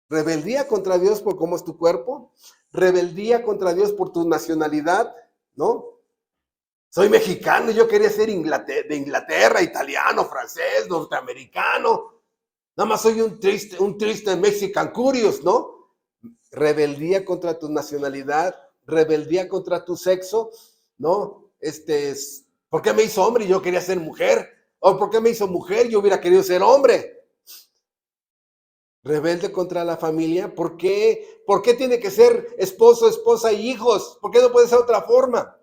Rebeldía contra Dios por cómo es tu cuerpo, rebeldía contra Dios por tu nacionalidad, ¿no? Soy mexicano, yo quería ser de Inglaterra, italiano, francés, norteamericano. Nada más soy un triste Mexican Curious, ¿no? Rebeldía contra tu nacionalidad, rebeldía contra tu sexo, ¿no? ¿Por qué me hizo hombre y yo quería ser mujer? ¿O por qué me hizo mujer y yo hubiera querido ser hombre? Rebelde contra la familia, ¿por qué? ¿Por qué tiene que ser esposo, esposa y hijos? ¿Por qué no puede ser otra forma?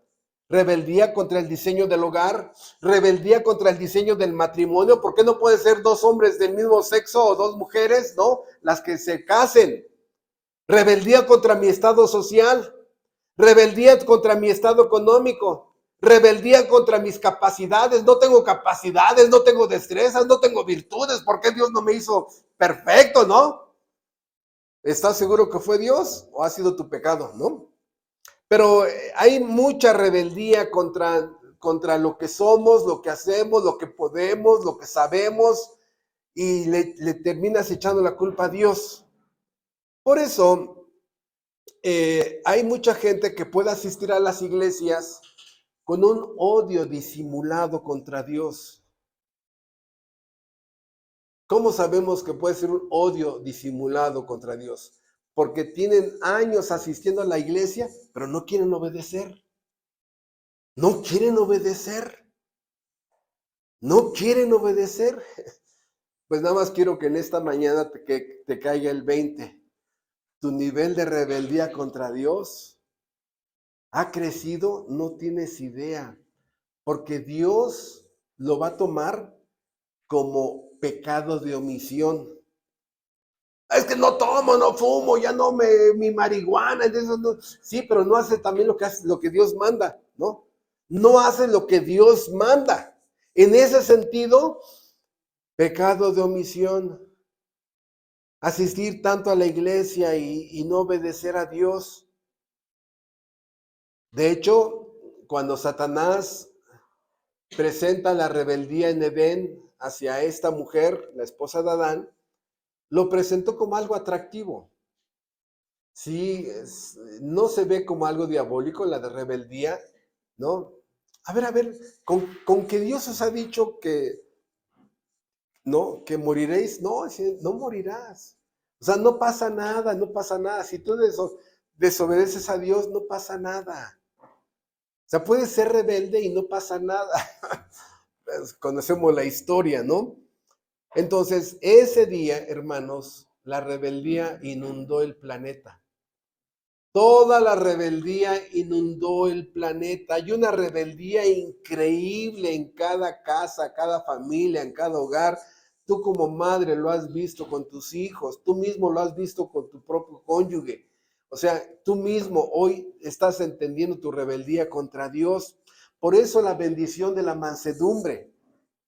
Rebeldía contra el diseño del hogar, rebeldía contra el diseño del matrimonio. ¿Por qué no puede ser dos hombres del mismo sexo o dos mujeres, no? Las que se casen. Rebeldía contra mi estado social, rebeldía contra mi estado económico, rebeldía contra mis capacidades. No tengo capacidades, no tengo destrezas, no tengo virtudes. ¿Por qué Dios no me hizo perfecto, no? ¿Estás seguro que fue Dios o ha sido tu pecado, no? Pero hay mucha rebeldía contra lo que somos, lo que hacemos, lo que podemos, lo que sabemos, y le terminas echando la culpa a Dios. Por eso hay mucha gente que puede asistir a las iglesias con un odio disimulado contra Dios. ¿Cómo sabemos que puede ser un odio disimulado contra Dios? Porque tienen años asistiendo a la iglesia, pero no quieren obedecer. No quieren obedecer. No quieren obedecer. Pues nada más quiero que en esta mañana te caiga el 20. Tu nivel de rebeldía contra Dios ha crecido, no tienes idea, porque Dios lo va a tomar como pecado de omisión. Es que no tomo, no fumo, ya no mi marihuana, entonces no. Sí, pero no hace también lo que Dios manda, ¿no? No hace lo que Dios manda. En ese sentido, pecado de omisión. Asistir tanto a la iglesia y no obedecer a Dios. De hecho, cuando Satanás presenta la rebeldía en Edén hacia esta mujer, la esposa de Adán, lo presentó como algo atractivo. Sí, no se ve como algo diabólico la de rebeldía, ¿no? A ver, con que Dios os ha dicho que, ¿no? Que moriréis, no, no morirás. O sea, no pasa nada, no pasa nada. Si tú desobedeces a Dios, no pasa nada. O sea, puedes ser rebelde y no pasa nada. Pues, conocemos la historia, ¿no? Entonces, ese día, hermanos, la rebeldía inundó el planeta. Toda la rebeldía inundó el planeta. Hay una rebeldía increíble en cada casa, cada familia, en cada hogar. Tú como madre lo has visto con tus hijos, tú mismo lo has visto con tu propio cónyuge. O sea, tú mismo hoy estás entendiendo tu rebeldía contra Dios. Por eso la bendición de la mansedumbre.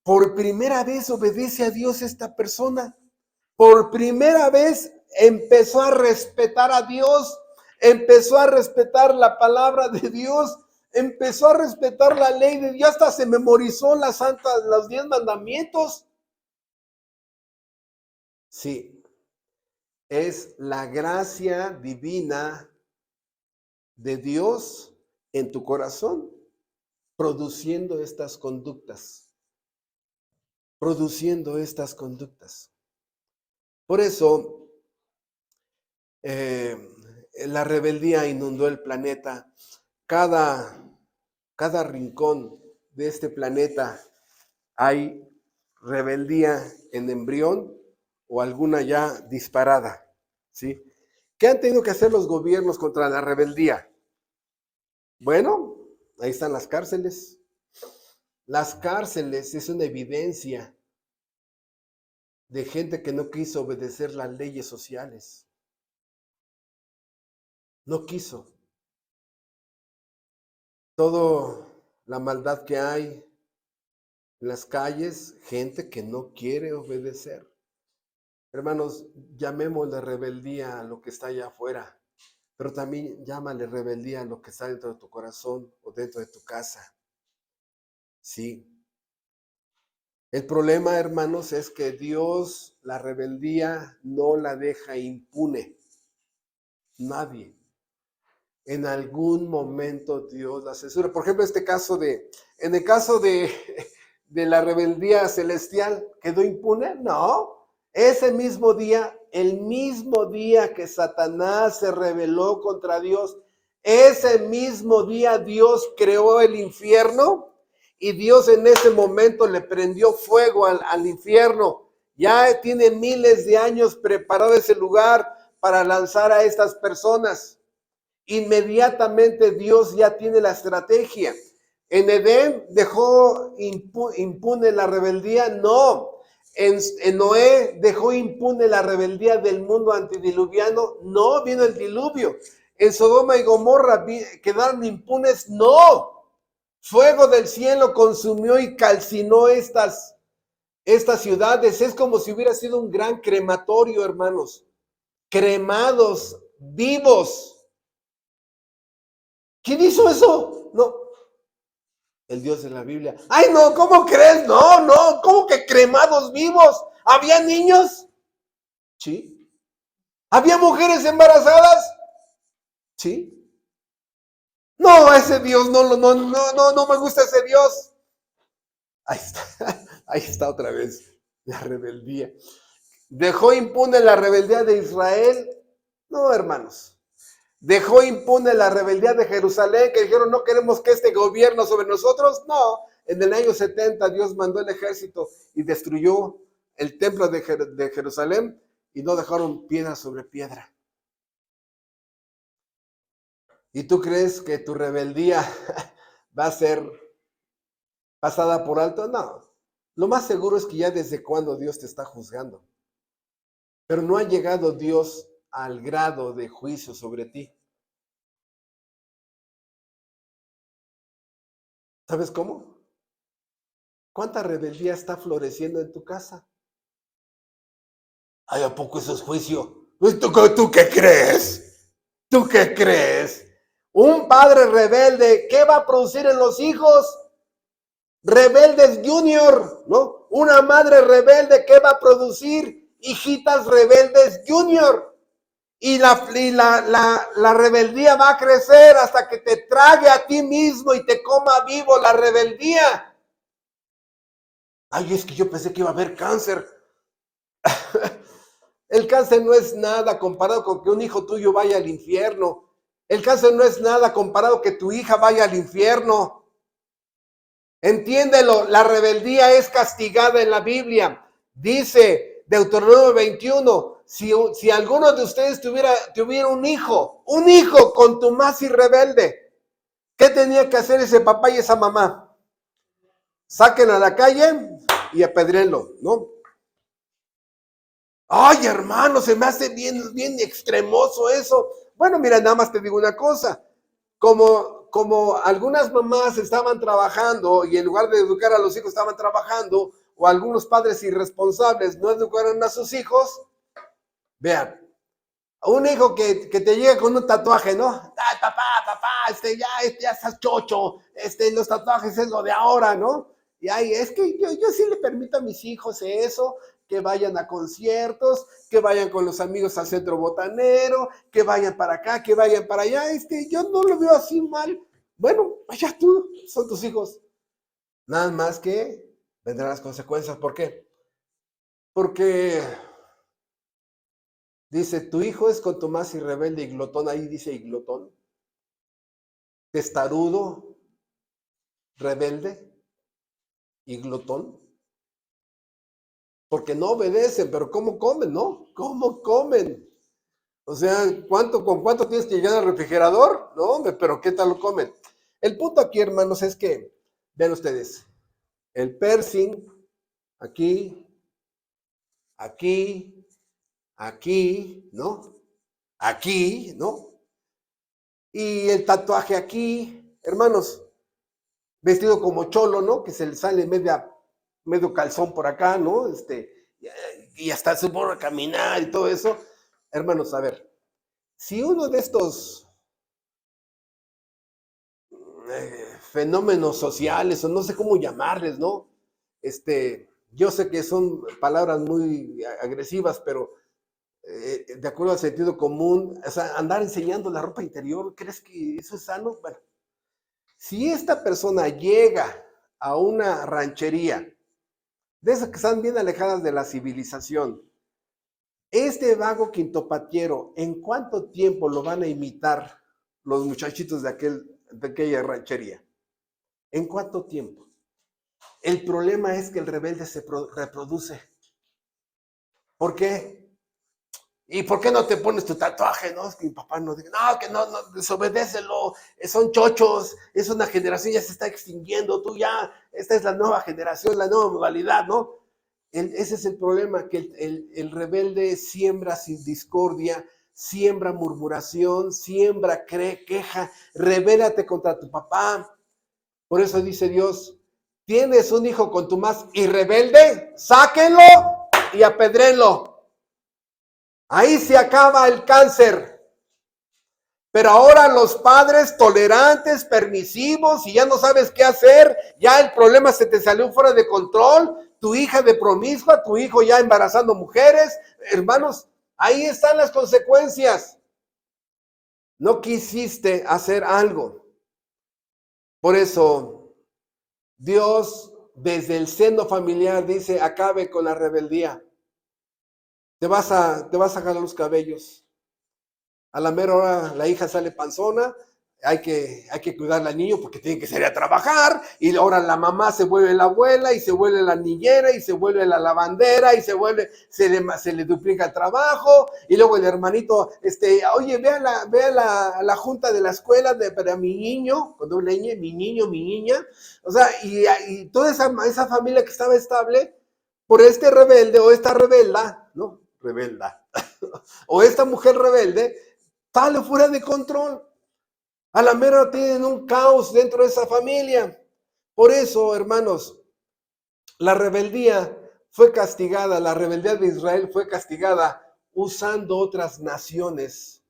Por primera vez obedece a Dios esta persona. Por primera vez empezó a respetar a Dios, empezó a respetar la palabra de Dios, empezó a respetar la ley de Dios, hasta se memorizó los 10 mandamientos. Sí, es la gracia divina de Dios en tu corazón, produciendo estas conductas, produciendo estas conductas. Por eso, la rebeldía inundó el planeta. Cada rincón de este planeta hay rebeldía en embrión o alguna ya disparada, ¿sí? ¿Qué han tenido que hacer los gobiernos contra la rebeldía? Bueno, ahí están las cárceles. Las cárceles es una evidencia de gente que no quiso obedecer las leyes sociales. No quiso. Toda la maldad que hay en las calles, gente que no quiere obedecer. Hermanos, llamémosle rebeldía a lo que está allá afuera, pero también llámale rebeldía a lo que está dentro de tu corazón o dentro de tu casa. Sí. El problema, hermanos, es que Dios la rebeldía no la deja impune. Nadie. En algún momento Dios la censura. Por ejemplo, en el caso de la rebeldía celestial, ¿quedó impune? No. Ese mismo día, el mismo día que Satanás se rebeló contra Dios, ese mismo día Dios creó el infierno y Dios en ese momento le prendió fuego al infierno. Ya tiene miles de años preparado ese lugar para lanzar a estas personas. Inmediatamente Dios ya tiene la estrategia. ¿En Edén dejó impune la rebeldía? No. ¿En Noé dejó impune la rebeldía del mundo antediluviano? No, vino el diluvio. ¿En Sodoma y Gomorra quedaron impunes? No. Fuego del cielo consumió y calcinó estas ciudades. Es como si hubiera sido un gran crematorio, hermanos. Cremados, vivos. ¿Quién hizo eso? No, el Dios de la Biblia. Ay, no, ¿cómo crees? No, ¿cómo que cremados vivos? ¿Había niños? Sí. ¿Había mujeres embarazadas? Sí. No, ese Dios, no me gusta ese Dios. Ahí está otra vez la rebeldía. ¿Dejó impune la rebeldía de Israel? No, hermanos. ¿Dejó impune la rebeldía de Jerusalén, que dijeron no queremos que este gobierno sobre nosotros? No, en el año 70 Dios mandó el ejército y destruyó el templo de Jerusalén y no dejaron piedra sobre piedra. ¿Y tú crees que tu rebeldía va a ser pasada por alto? No, lo más seguro es que ya desde cuando Dios te está juzgando, pero no ha llegado Dios al grado de juicio sobre ti. ¿Sabes cómo? ¿Cuánta rebeldía está floreciendo en tu casa? Ay, ¿a poco eso es juicio? ¿Tú qué crees? ¿Tú qué crees? Un padre rebelde, ¿qué va a producir en los hijos? Rebeldes junior, ¿no? Una madre rebelde, ¿qué va a producir? Hijitas rebeldes junior. Y la rebeldía va a crecer hasta que te trague a ti mismo y te coma vivo la rebeldía. Ay, es que yo pensé que iba a haber cáncer. El cáncer no es nada comparado con que un hijo tuyo vaya al infierno. El cáncer no es nada comparado que tu hija vaya al infierno. Entiéndelo, la rebeldía es castigada en la Biblia. Dice Deuteronomio 21, si alguno de ustedes tuviera un hijo contumaz y rebelde, ¿qué tenía que hacer ese papá y esa mamá? Sáquenlo a la calle y apedréenlo, ¿no? Ay, hermano, se me hace bien extremoso eso. Bueno, mira, nada más te digo una cosa. Como algunas mamás estaban trabajando y en lugar de educar a los hijos estaban trabajando, o algunos padres irresponsables no educaron a sus hijos, vean, un hijo que te llega con un tatuaje, ¿no? Ay, papá, ya estás chocho, los tatuajes es lo de ahora, ¿no? Y ay, es que yo sí le permito a mis hijos eso, que vayan a conciertos, que vayan con los amigos al centro botanero, que vayan para acá, que vayan para allá, yo no lo veo así mal. Bueno, vaya tú, son tus hijos. Nada más que vendrán las consecuencias. ¿Por qué? Porque dice, tu hijo es contumaz y rebelde y glotón, ahí dice y glotón, testarudo, rebelde y glotón, porque no obedecen, pero ¿cómo comen, no? ¿Cómo comen? O sea, ¿con cuánto tienes que llegar al refrigerador? No, hombre, pero ¿qué tal lo comen? El punto aquí, hermanos, es que, vean ustedes, el piercing, aquí, aquí, aquí, ¿no? Aquí, ¿no? Y el tatuaje aquí, hermanos, vestido como cholo, ¿no? Que se le sale medio calzón por acá, ¿no? Y hasta se pone a caminar y todo eso. Hermanos, a ver, si uno de estos fenómenos sociales, o no sé cómo llamarles, ¿no? Yo sé que son palabras muy agresivas, pero de acuerdo al sentido común, o sea, andar enseñando la ropa interior, ¿crees que eso es sano? Bueno, si esta persona llega a una ranchería, de esas que están bien alejadas de la civilización, este vago quintopatiero, ¿en cuánto tiempo lo van a imitar los muchachitos de aquella ranchería? ¿En cuánto tiempo? El problema es que el rebelde se reproduce. ¿Por qué? ¿Y por qué no te pones tu tatuaje? No, es que mi papá no dice, no, que no, desobedécelo, son chochos, es una generación, ya se está extinguiendo, tú ya, esta es la nueva generación, la nueva modalidad, ¿no? Ese es el problema, que el rebelde siembra sin discordia, siembra murmuración, siembra queja, rebélate contra tu papá. Por eso dice Dios, tienes un hijo contumaz y rebelde, sáquenlo y apedrénlo. Ahí se acaba el cáncer. Pero ahora los padres tolerantes, permisivos, y ya no sabes qué hacer, ya el problema se te salió fuera de control, tu hija de promiscua, tu hijo ya embarazando mujeres, hermanos, ahí están las consecuencias. No quisiste hacer algo. Por eso, Dios desde el seno familiar dice, acabe con la rebeldía. Te vas a jalar los cabellos. A la mera hora la hija sale panzona, hay que cuidar al niño porque tiene que salir a trabajar, y ahora la mamá se vuelve la abuela, y se vuelve la niñera, y se vuelve la lavandera, y se le duplica el trabajo, y luego el hermanito, oye, ve a la junta de la escuela para mi niño, con doble ñ, mi niño, mi niña, o sea, y toda esa familia que estaba estable, por este rebelde o esta rebelda, ¿no? Rebelda, o esta mujer rebelde, sale fuera de control. A la mera tienen un caos dentro de esa familia. Por eso, hermanos, la rebeldía fue castigada, la rebeldía de Israel fue castigada usando otras naciones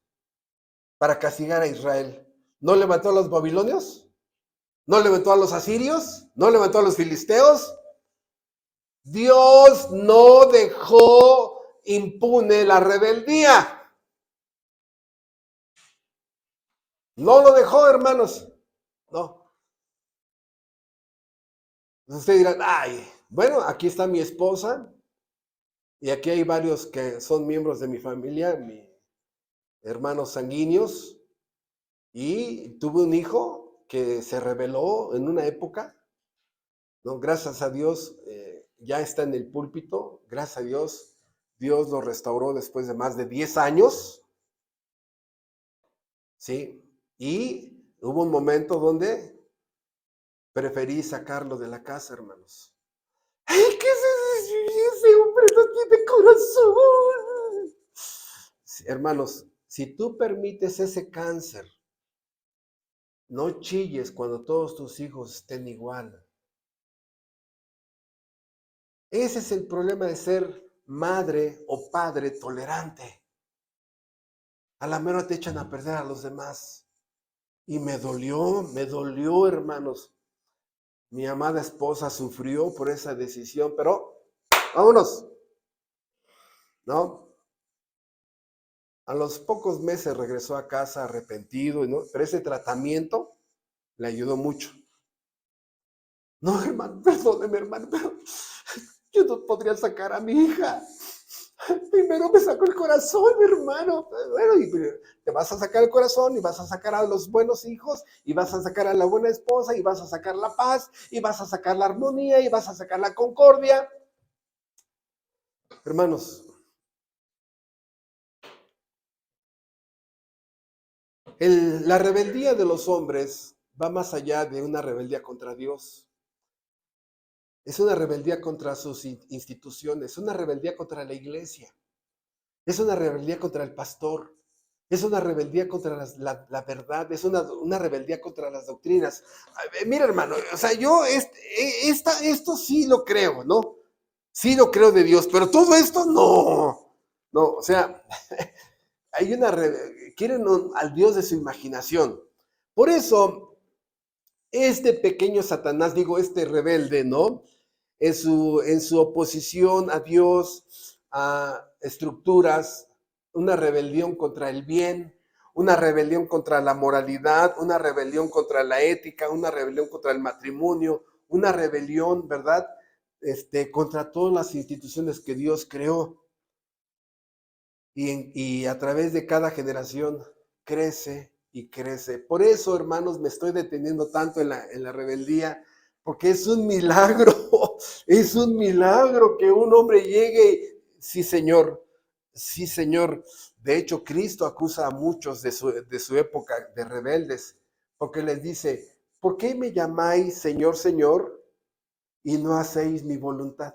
para castigar a Israel. ¿No levantó a los babilonios? ¿No levantó a los asirios? ¿No levantó a los filisteos? Dios no dejó impune la rebeldía. No lo dejó, hermanos. No. Ustedes dirán, ay, bueno, aquí está mi esposa y aquí hay varios que son miembros de mi familia, mis hermanos sanguíneos, y tuve un hijo que se rebeló en una época, ¿no? Gracias a Dios ya está en el púlpito, gracias a Dios Dios lo restauró después de más de 10 años, ¿sí? Y hubo un momento donde preferí sacarlo de la casa, hermanos. ¡Ay, qué es ese hombre no tiene corazón! Sí, hermanos, si tú permites ese cáncer, no chilles cuando todos tus hijos estén igual. Ese es el problema de ser madre o padre tolerante. A la mera te echan a perder a los demás. Y me dolió, hermanos. Mi amada esposa sufrió por esa decisión, pero vámonos, ¿no? A los pocos meses regresó a casa arrepentido, ¿no? Pero ese tratamiento le ayudó mucho. No, hermano, perdóneme, hermano, pero yo no podría sacar a mi hija. Primero me sacó el corazón, mi hermano. Bueno, y te vas a sacar el corazón y vas a sacar a los buenos hijos y vas a sacar a la buena esposa y vas a sacar la paz y vas a sacar la armonía y vas a sacar la concordia. Hermanos, la rebeldía de los hombres va más allá de una rebeldía contra Dios. Es una rebeldía contra sus instituciones, es una rebeldía contra la iglesia, es una rebeldía contra el pastor, es una rebeldía contra la verdad, es una rebeldía contra las doctrinas. Mira, hermano, o sea, yo esto sí lo creo, ¿no? Sí lo creo de Dios, pero todo esto no, o sea, hay quieren al Dios de su imaginación. Por eso, este pequeño Satanás, digo, este rebelde, ¿no? En su oposición a Dios, a estructuras, una rebelión contra el bien, una rebelión contra la moralidad, una rebelión contra la ética, una rebelión contra el matrimonio, una rebelión, ¿verdad? Contra todas las instituciones que Dios creó. Y a través de cada generación crece y crece. Por eso, hermanos, me estoy deteniendo tanto en la rebeldía, porque es un milagro, es un milagro que un hombre llegue, sí, Señor, sí, Señor. De hecho, Cristo acusa a muchos de su época de rebeldes, porque les dice, ¿por qué me llamáis Señor, Señor, y no hacéis mi voluntad?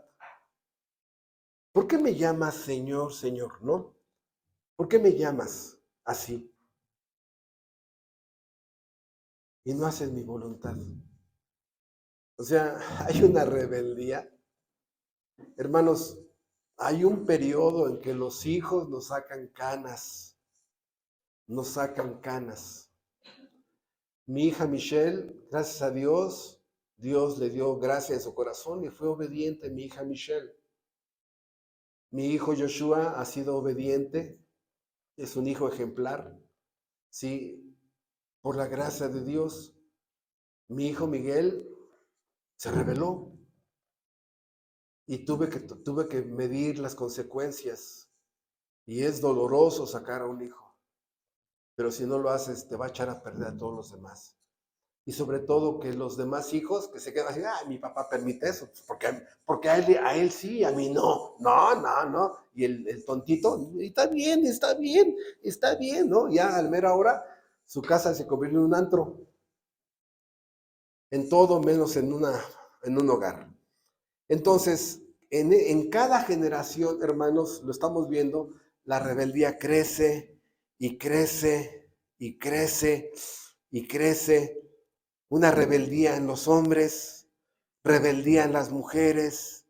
¿Por qué me llamas Señor, Señor, no? ¿Por qué me llamas así y no haces mi voluntad? O sea, hay una rebeldía. Hermanos, hay un periodo en que los hijos nos sacan canas, nos sacan canas. Mi hija Michelle, gracias a Dios, Dios le dio gracia en su corazón y fue obediente mi hija Michelle. Mi hijo Joshua ha sido obediente, es un hijo ejemplar, sí, por la gracia de Dios. Mi hijo Miguel se rebeló y tuve que medir las consecuencias. Y es doloroso sacar a un hijo, pero si no lo haces, te va a echar a perder a todos los demás. Y sobre todo que los demás hijos que se quedan así, mi papá permite eso, porque a él sí, a mí no, no. Y el tontito, está bien, ¿no? Ya al mera hora, su casa se convirtió en un antro, en todo menos en un hogar. Entonces, en cada generación, hermanos, lo estamos viendo, la rebeldía crece y crece y crece y crece. Una rebeldía en los hombres, rebeldía en las mujeres,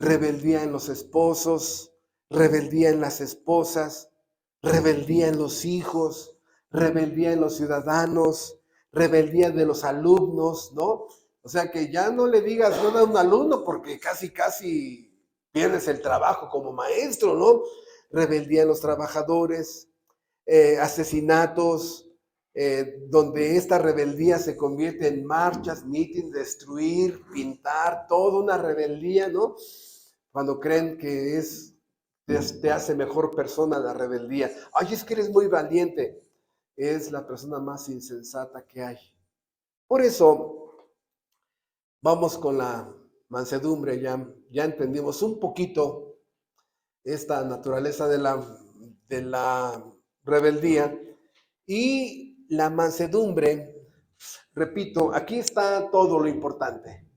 rebeldía en los esposos, rebeldía en las esposas, rebeldía en los hijos, rebeldía en los ciudadanos, rebeldía de los alumnos, ¿no? O sea, que ya no le digas nada a un alumno porque casi pierdes el trabajo como maestro, ¿no? Rebeldía en los trabajadores, asesinatos, donde esta rebeldía se convierte en marchas, mítines, destruir, pintar, toda una rebeldía, ¿no? Cuando creen que te hace mejor persona la rebeldía. Ay, es que eres muy valiente. Es la persona más insensata que hay. Por eso, vamos con la mansedumbre, ya entendimos un poquito esta naturaleza de la rebeldía. Y la mansedumbre, repito, aquí está todo lo importante.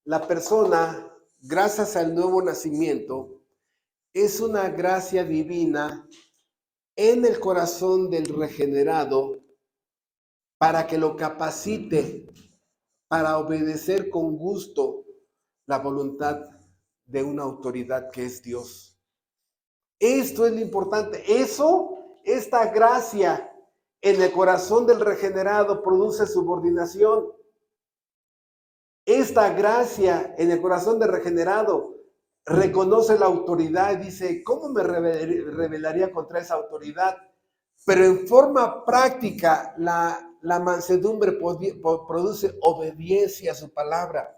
La persona, gracias al nuevo nacimiento, es una gracia divina en el corazón del regenerado para que lo capacite para obedecer con gusto la voluntad de una autoridad que es Dios. Esto es lo importante. Esta gracia en el corazón del regenerado produce subordinación. Esta gracia en el corazón del regenerado reconoce la autoridad y dice, ¿cómo me rebelaría contra esa autoridad? Pero en forma práctica, la mansedumbre produce obediencia a su palabra,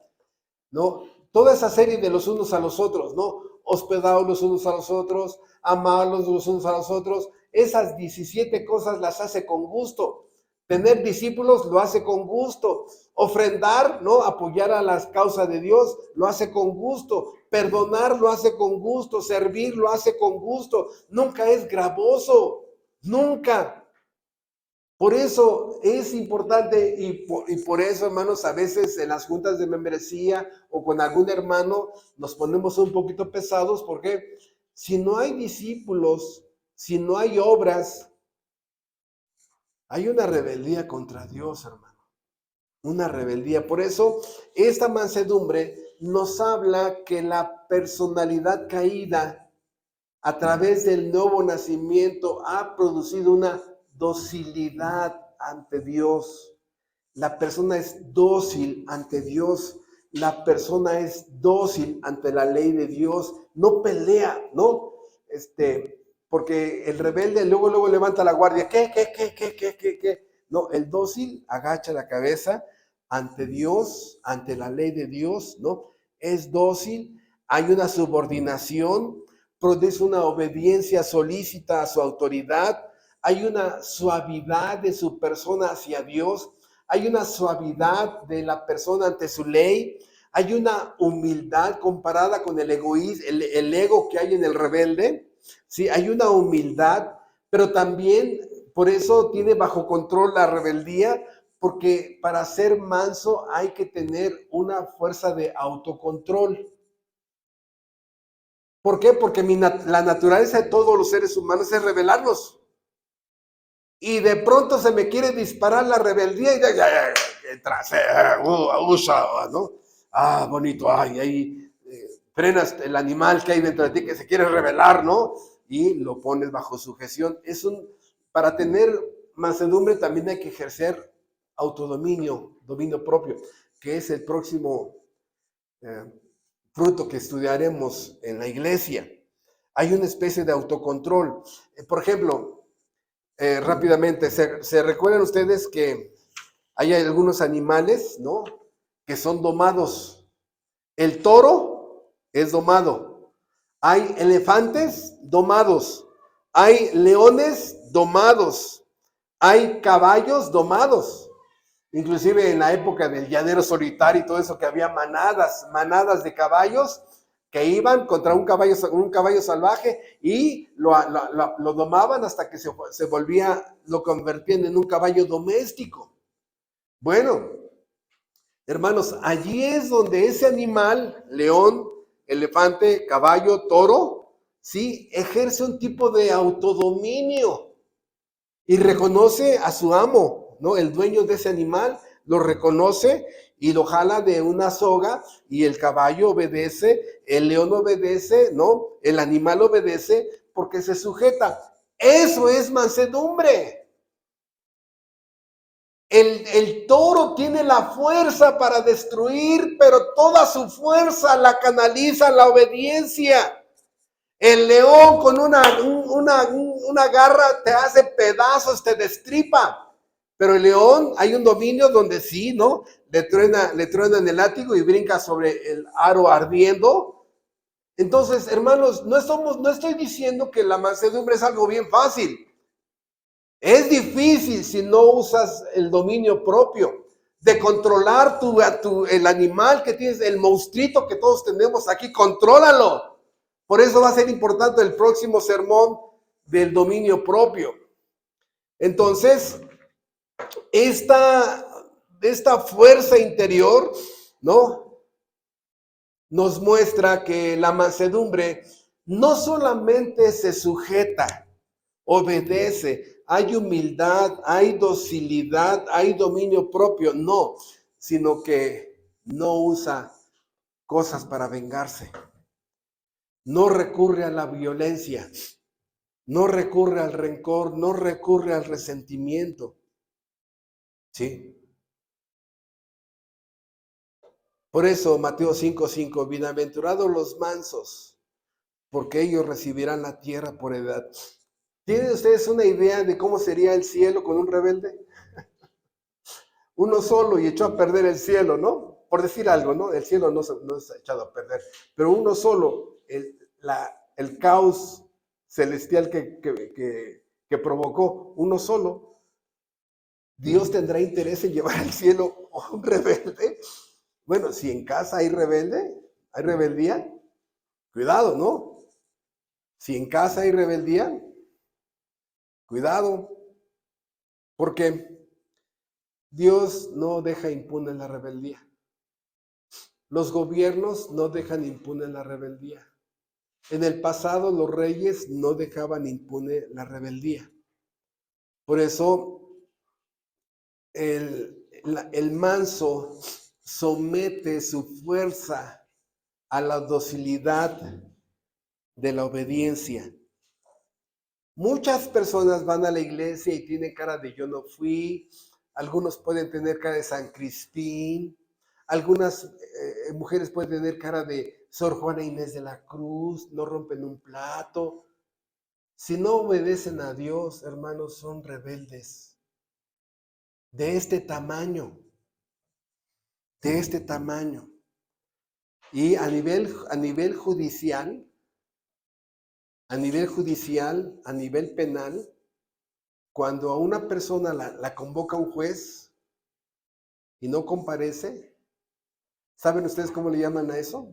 ¿no? Toda esa serie de los unos a los otros, ¿no? Hospedados los unos a los otros, amados los unos a los otros, esas 17 cosas las hace con gusto. Tener discípulos lo hace con gusto. Ofrendar, ¿no? Apoyar a las causas de Dios lo hace con gusto. Perdonar lo hace con gusto. Servir lo hace con gusto. Nunca es gravoso. Nunca. Por eso es importante y por eso, hermanos, a veces en las juntas de membresía o con algún hermano nos ponemos un poquito pesados porque si no hay discípulos, si no hay obras, hay una rebeldía contra Dios, hermano. Una rebeldía. Por eso esta mansedumbre nos habla que la personalidad caída a través del nuevo nacimiento ha producido una docilidad ante Dios. La persona es dócil ante Dios. La persona es dócil ante la ley de Dios. No pelea, ¿no? Porque el rebelde luego levanta la guardia. ¿Qué? No, el dócil agacha la cabeza ante Dios, ante la ley de Dios, ¿no? Es dócil, hay una subordinación, produce una obediencia solícita a su autoridad, hay una suavidad de su persona hacia Dios, hay una suavidad de la persona ante su ley, hay una humildad comparada con el egoísmo, el ego que hay en el rebelde, ¿sí? Hay una humildad, pero también por eso tiene bajo control la rebeldía, porque para ser manso hay que tener una fuerza de autocontrol. ¿Por qué? Porque la naturaleza de todos los seres humanos es rebelarnos. Y de pronto se me quiere disparar la rebeldía y ya, usa, ¿no? Ah, bonito, ay, ahí frenas el animal que hay dentro de ti que se quiere rebelar, ¿no? Y lo pones bajo sujeción. Para tener mansedumbre también hay que ejercer autodominio, dominio propio, que es el próximo fruto que estudiaremos en la iglesia. Hay una especie de autocontrol. Por ejemplo, rápidamente, ¿se recuerdan ustedes que hay algunos animales, ¿no? Que son domados. El toro es domado. Hay elefantes domados. Hay leones domados. Hay caballos domados. Inclusive en la época del llanero solitario y todo eso, que había manadas de caballos que iban contra un caballo salvaje y lo domaban hasta que lo convertían en un caballo doméstico. Bueno, hermanos, allí es donde ese animal, león, elefante, caballo, toro, sí, ejerce un tipo de autodominio y reconoce a su amo, ¿no? El dueño de ese animal lo reconoce y lo jala de una soga y el caballo obedece, el león obedece, ¿no? El animal obedece porque se sujeta. Eso es mansedumbre. El toro tiene la fuerza para destruir, pero toda su fuerza la canaliza en la obediencia. El león con una garra te hace pedazos, te destripa. Pero el león, hay un dominio donde sí, ¿no? Le truenan el látigo y brinca sobre el aro ardiendo. Entonces, hermanos, no estoy diciendo que la mansedumbre es algo bien fácil. Es difícil si no usas el dominio propio de controlar el animal que tienes, el monstruito que todos tenemos aquí, contrólalo. Por eso va a ser importante el próximo sermón del dominio propio. Entonces, esta fuerza interior, ¿no? Nos muestra que la mansedumbre no solamente se sujeta, obedece, hay humildad, hay docilidad, hay dominio propio, no, sino que no usa cosas para vengarse, no recurre a la violencia, no recurre al rencor, no recurre al resentimiento, ¿sí? Por eso Mateo 5:5, bienaventurados los mansos, porque ellos recibirán la tierra por heredad. ¿Tienen ustedes una idea de cómo sería el cielo con un rebelde? Uno solo y echó a perder el cielo, ¿no? Por decir algo, ¿no? El cielo no se ha echado a perder, pero uno solo, el caos celestial que provocó, uno solo, ¿Dios tendrá interés en llevar al cielo a un rebelde? Bueno, si en casa hay rebeldía, cuidado, ¿no? Si en casa hay rebeldía, cuidado, porque Dios no deja impune la rebeldía. Los gobiernos no dejan impune la rebeldía. En el pasado los reyes no dejaban impune la rebeldía. Por eso el manso somete su fuerza a la docilidad de la obediencia. Muchas personas van a la iglesia y tienen cara de yo no fui, algunos pueden tener cara de San Crispín, algunas mujeres pueden tener cara de Sor Juana Inés de la Cruz, no rompen un plato. Si no obedecen a Dios, hermanos, son rebeldes. De este tamaño. De este tamaño. Y a nivel judicial, a nivel penal, cuando a una persona la convoca un juez y no comparece, ¿saben ustedes cómo le llaman a eso?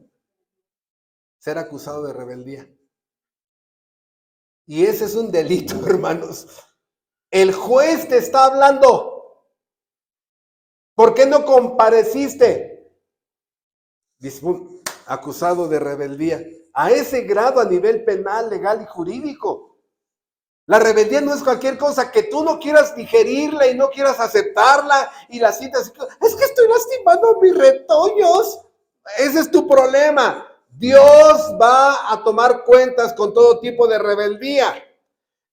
Ser acusado de rebeldía. Y ese es un delito, hermanos. El juez te está hablando. ¿Por qué no compareciste? Dice, acusado de rebeldía. A ese grado a nivel penal, legal y jurídico. La rebeldía no es cualquier cosa que tú no quieras digerirla y no quieras aceptarla y la citas. Es que estoy lastimando a mis retoños. Ese es tu problema. Dios va a tomar cuentas con todo tipo de rebeldía.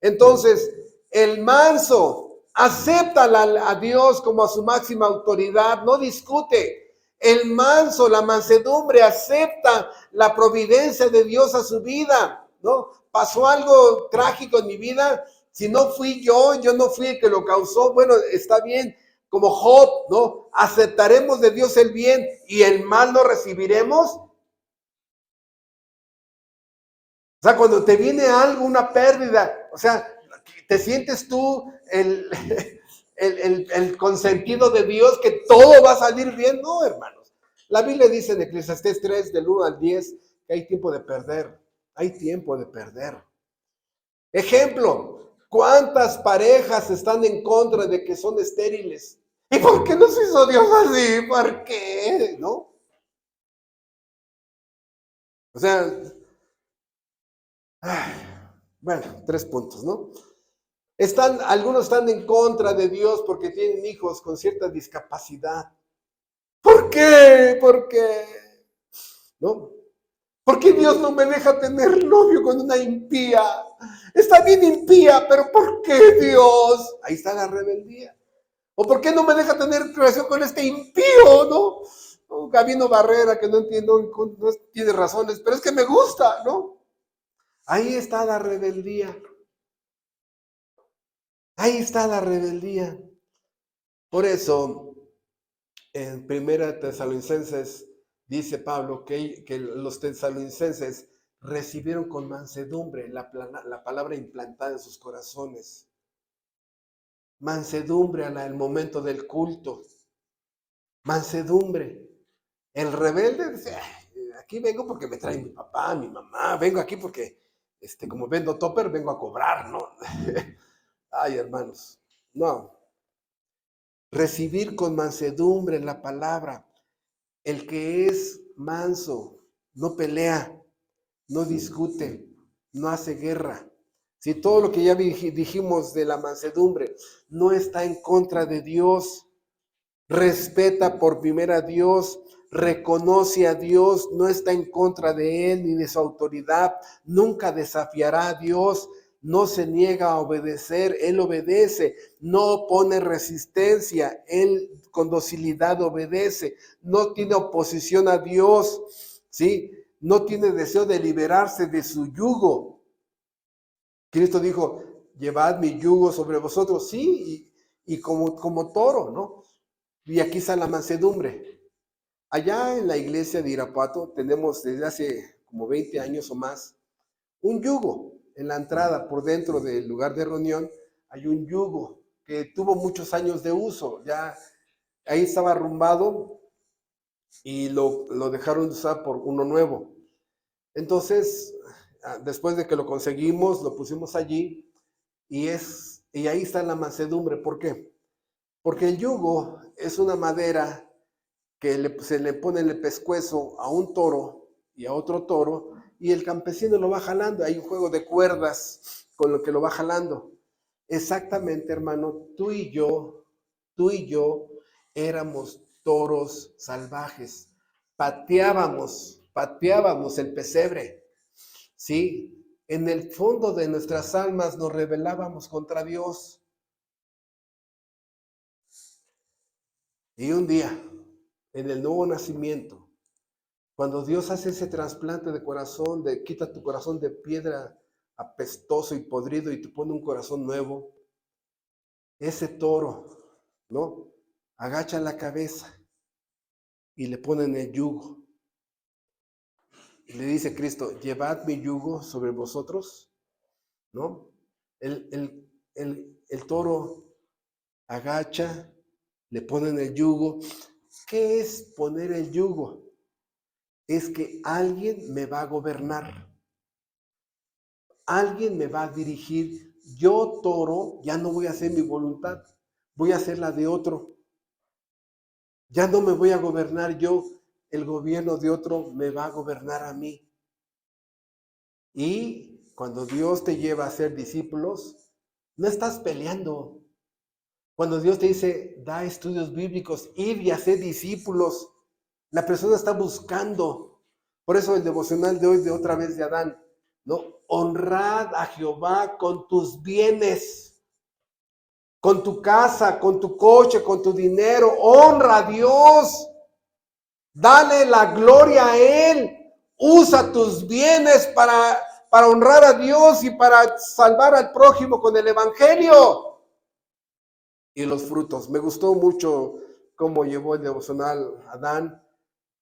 Entonces, el manso acepta a Dios como a su máxima autoridad, no discute. El manso, la mansedumbre, acepta la providencia de Dios a su vida, ¿no? Pasó algo trágico en mi vida, si no fui yo no fui el que lo causó, bueno, está bien, como Job, ¿no? Aceptaremos de Dios el bien y el mal lo recibiremos. O sea, cuando te viene algo, una pérdida, o sea, te sientes tú el consentido de Dios, que todo va a salir bien. No, hermanos. La Biblia dice en Eclesiastés 3, del 1 al 10, que hay tiempo de perder. Hay tiempo de perder. Ejemplo, ¿cuántas parejas están en contra de que son estériles? ¿Y por qué nos hizo Dios así? ¿Por qué? ¿No? O sea, bueno, 3 puntos, ¿no? Algunos están en contra de Dios porque tienen hijos con cierta discapacidad. ¿Por qué? ¿Por qué? ¿No? ¿Por qué Dios no me deja tener novio con una impía? Está bien impía, pero ¿por qué Dios? Ahí está la rebeldía. ¿O por qué no me deja tener relación con este impío, no? Gabino Barrera, que no entiendo, no tiene razones, pero es que me gusta, ¿no? Ahí está la rebeldía. Ahí está la rebeldía. Por eso, en 1 Tesalonicenses dice Pablo que los tesalonicenses recibieron con mansedumbre la palabra implantada en sus corazones. Mansedumbre al momento del culto. Mansedumbre. El rebelde dice, aquí vengo porque me trae mi papá, mi mamá, vengo aquí porque, como vendo topper, vengo a cobrar, ¿no? Ay, hermanos, no. Recibir con mansedumbre la palabra. El que es manso no pelea, no discute, no hace guerra. Si todo lo que ya dijimos de la mansedumbre no está en contra de Dios, respeta por primera a Dios, reconoce a Dios, no está en contra de Él ni de su autoridad, nunca desafiará a Dios, no se niega a obedecer, Él obedece, no pone resistencia, Él con docilidad obedece, no tiene oposición a Dios, ¿sí? No tiene deseo de liberarse de su yugo. Cristo dijo, llevad mi yugo sobre vosotros, sí, y como toro, ¿no? Y aquí está la mansedumbre. Allá en la iglesia de Irapuato tenemos desde hace como 20 años o más un yugo en la entrada, por dentro del lugar de reunión, hay un yugo que tuvo muchos años de uso, ya ahí estaba arrumbado y lo dejaron de usar por uno nuevo. Entonces, después de que lo conseguimos, lo pusimos allí y ahí está la mansedumbre. ¿Por qué? Porque el yugo es una madera que se le pone en el pescuezo a un toro y a otro toro, y el campesino lo va jalando. Hay un juego de cuerdas con lo que lo va jalando. Exactamente, hermano, tú y yo éramos toros salvajes. Pateábamos el pesebre, ¿sí? En el fondo de nuestras almas nos rebelábamos contra Dios. Y un día, en el nuevo nacimiento, cuando Dios hace ese trasplante de corazón, quita tu corazón de piedra apestoso y podrido y te pone un corazón nuevo, ese toro, ¿no? Agacha la cabeza y le ponen el yugo. Y le dice Cristo, llevad mi yugo sobre vosotros, ¿no? El toro agacha, le ponen el yugo. ¿Qué es poner el yugo? Es que alguien me va a gobernar. Alguien me va a dirigir. Yo, toro, ya no voy a hacer mi voluntad, voy a hacer la de otro. Ya no me voy a gobernar yo, el gobierno de otro me va a gobernar a mí. Y cuando Dios te lleva a ser discípulos, no estás peleando. Cuando Dios te dice, da estudios bíblicos, ir y hacer discípulos, la persona está buscando. Por eso el devocional de hoy, de otra vez de Adán, ¿no? Honrad a Jehová con tus bienes, con tu casa, con tu coche, con tu dinero. Honra a Dios. Dale la gloria a Él. Usa tus bienes para honrar a Dios y para salvar al prójimo con el evangelio. Y los frutos. Me gustó mucho cómo llevó el devocional Adán,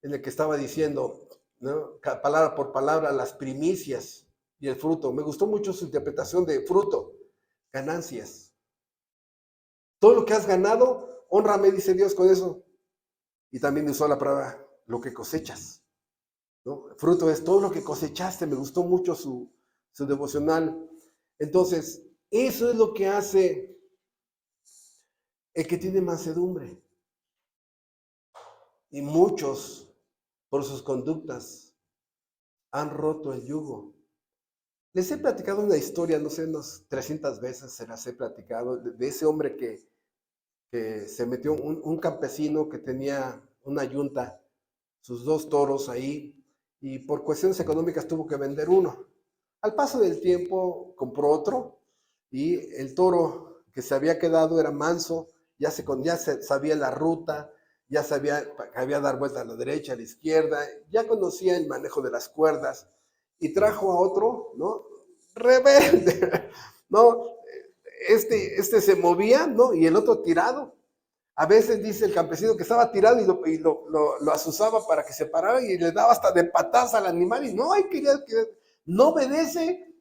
en el que estaba diciendo, ¿no? Palabra por palabra, las primicias y el fruto. Me gustó mucho su interpretación de fruto, ganancias. Todo lo que has ganado, hónrame, dice Dios, con eso. Y también usó la palabra, lo que cosechas, ¿no? Fruto es todo lo que cosechaste. Me gustó mucho su devocional. Entonces, eso es lo que hace el que tiene mansedumbre. Y muchos, por sus conductas, han roto el yugo. Les he platicado una historia, no sé, unas 300 veces se las he platicado, de ese hombre que se metió, un campesino que tenía una yunta, sus dos toros ahí, y por cuestiones económicas tuvo que vender uno. Al paso del tiempo compró otro, y el toro que se había quedado era manso, ya se sabía la ruta, ya sabía que había dar vuelta a la derecha, a la izquierda, ya conocía el manejo de las cuerdas, y trajo a otro, ¿no? Rebelde, ¿no? Este se movía, ¿no? Y el otro tirado. A veces dice el campesino que estaba tirado y lo asusaba para que se parara y le daba hasta de patadas al animal y no, no obedece.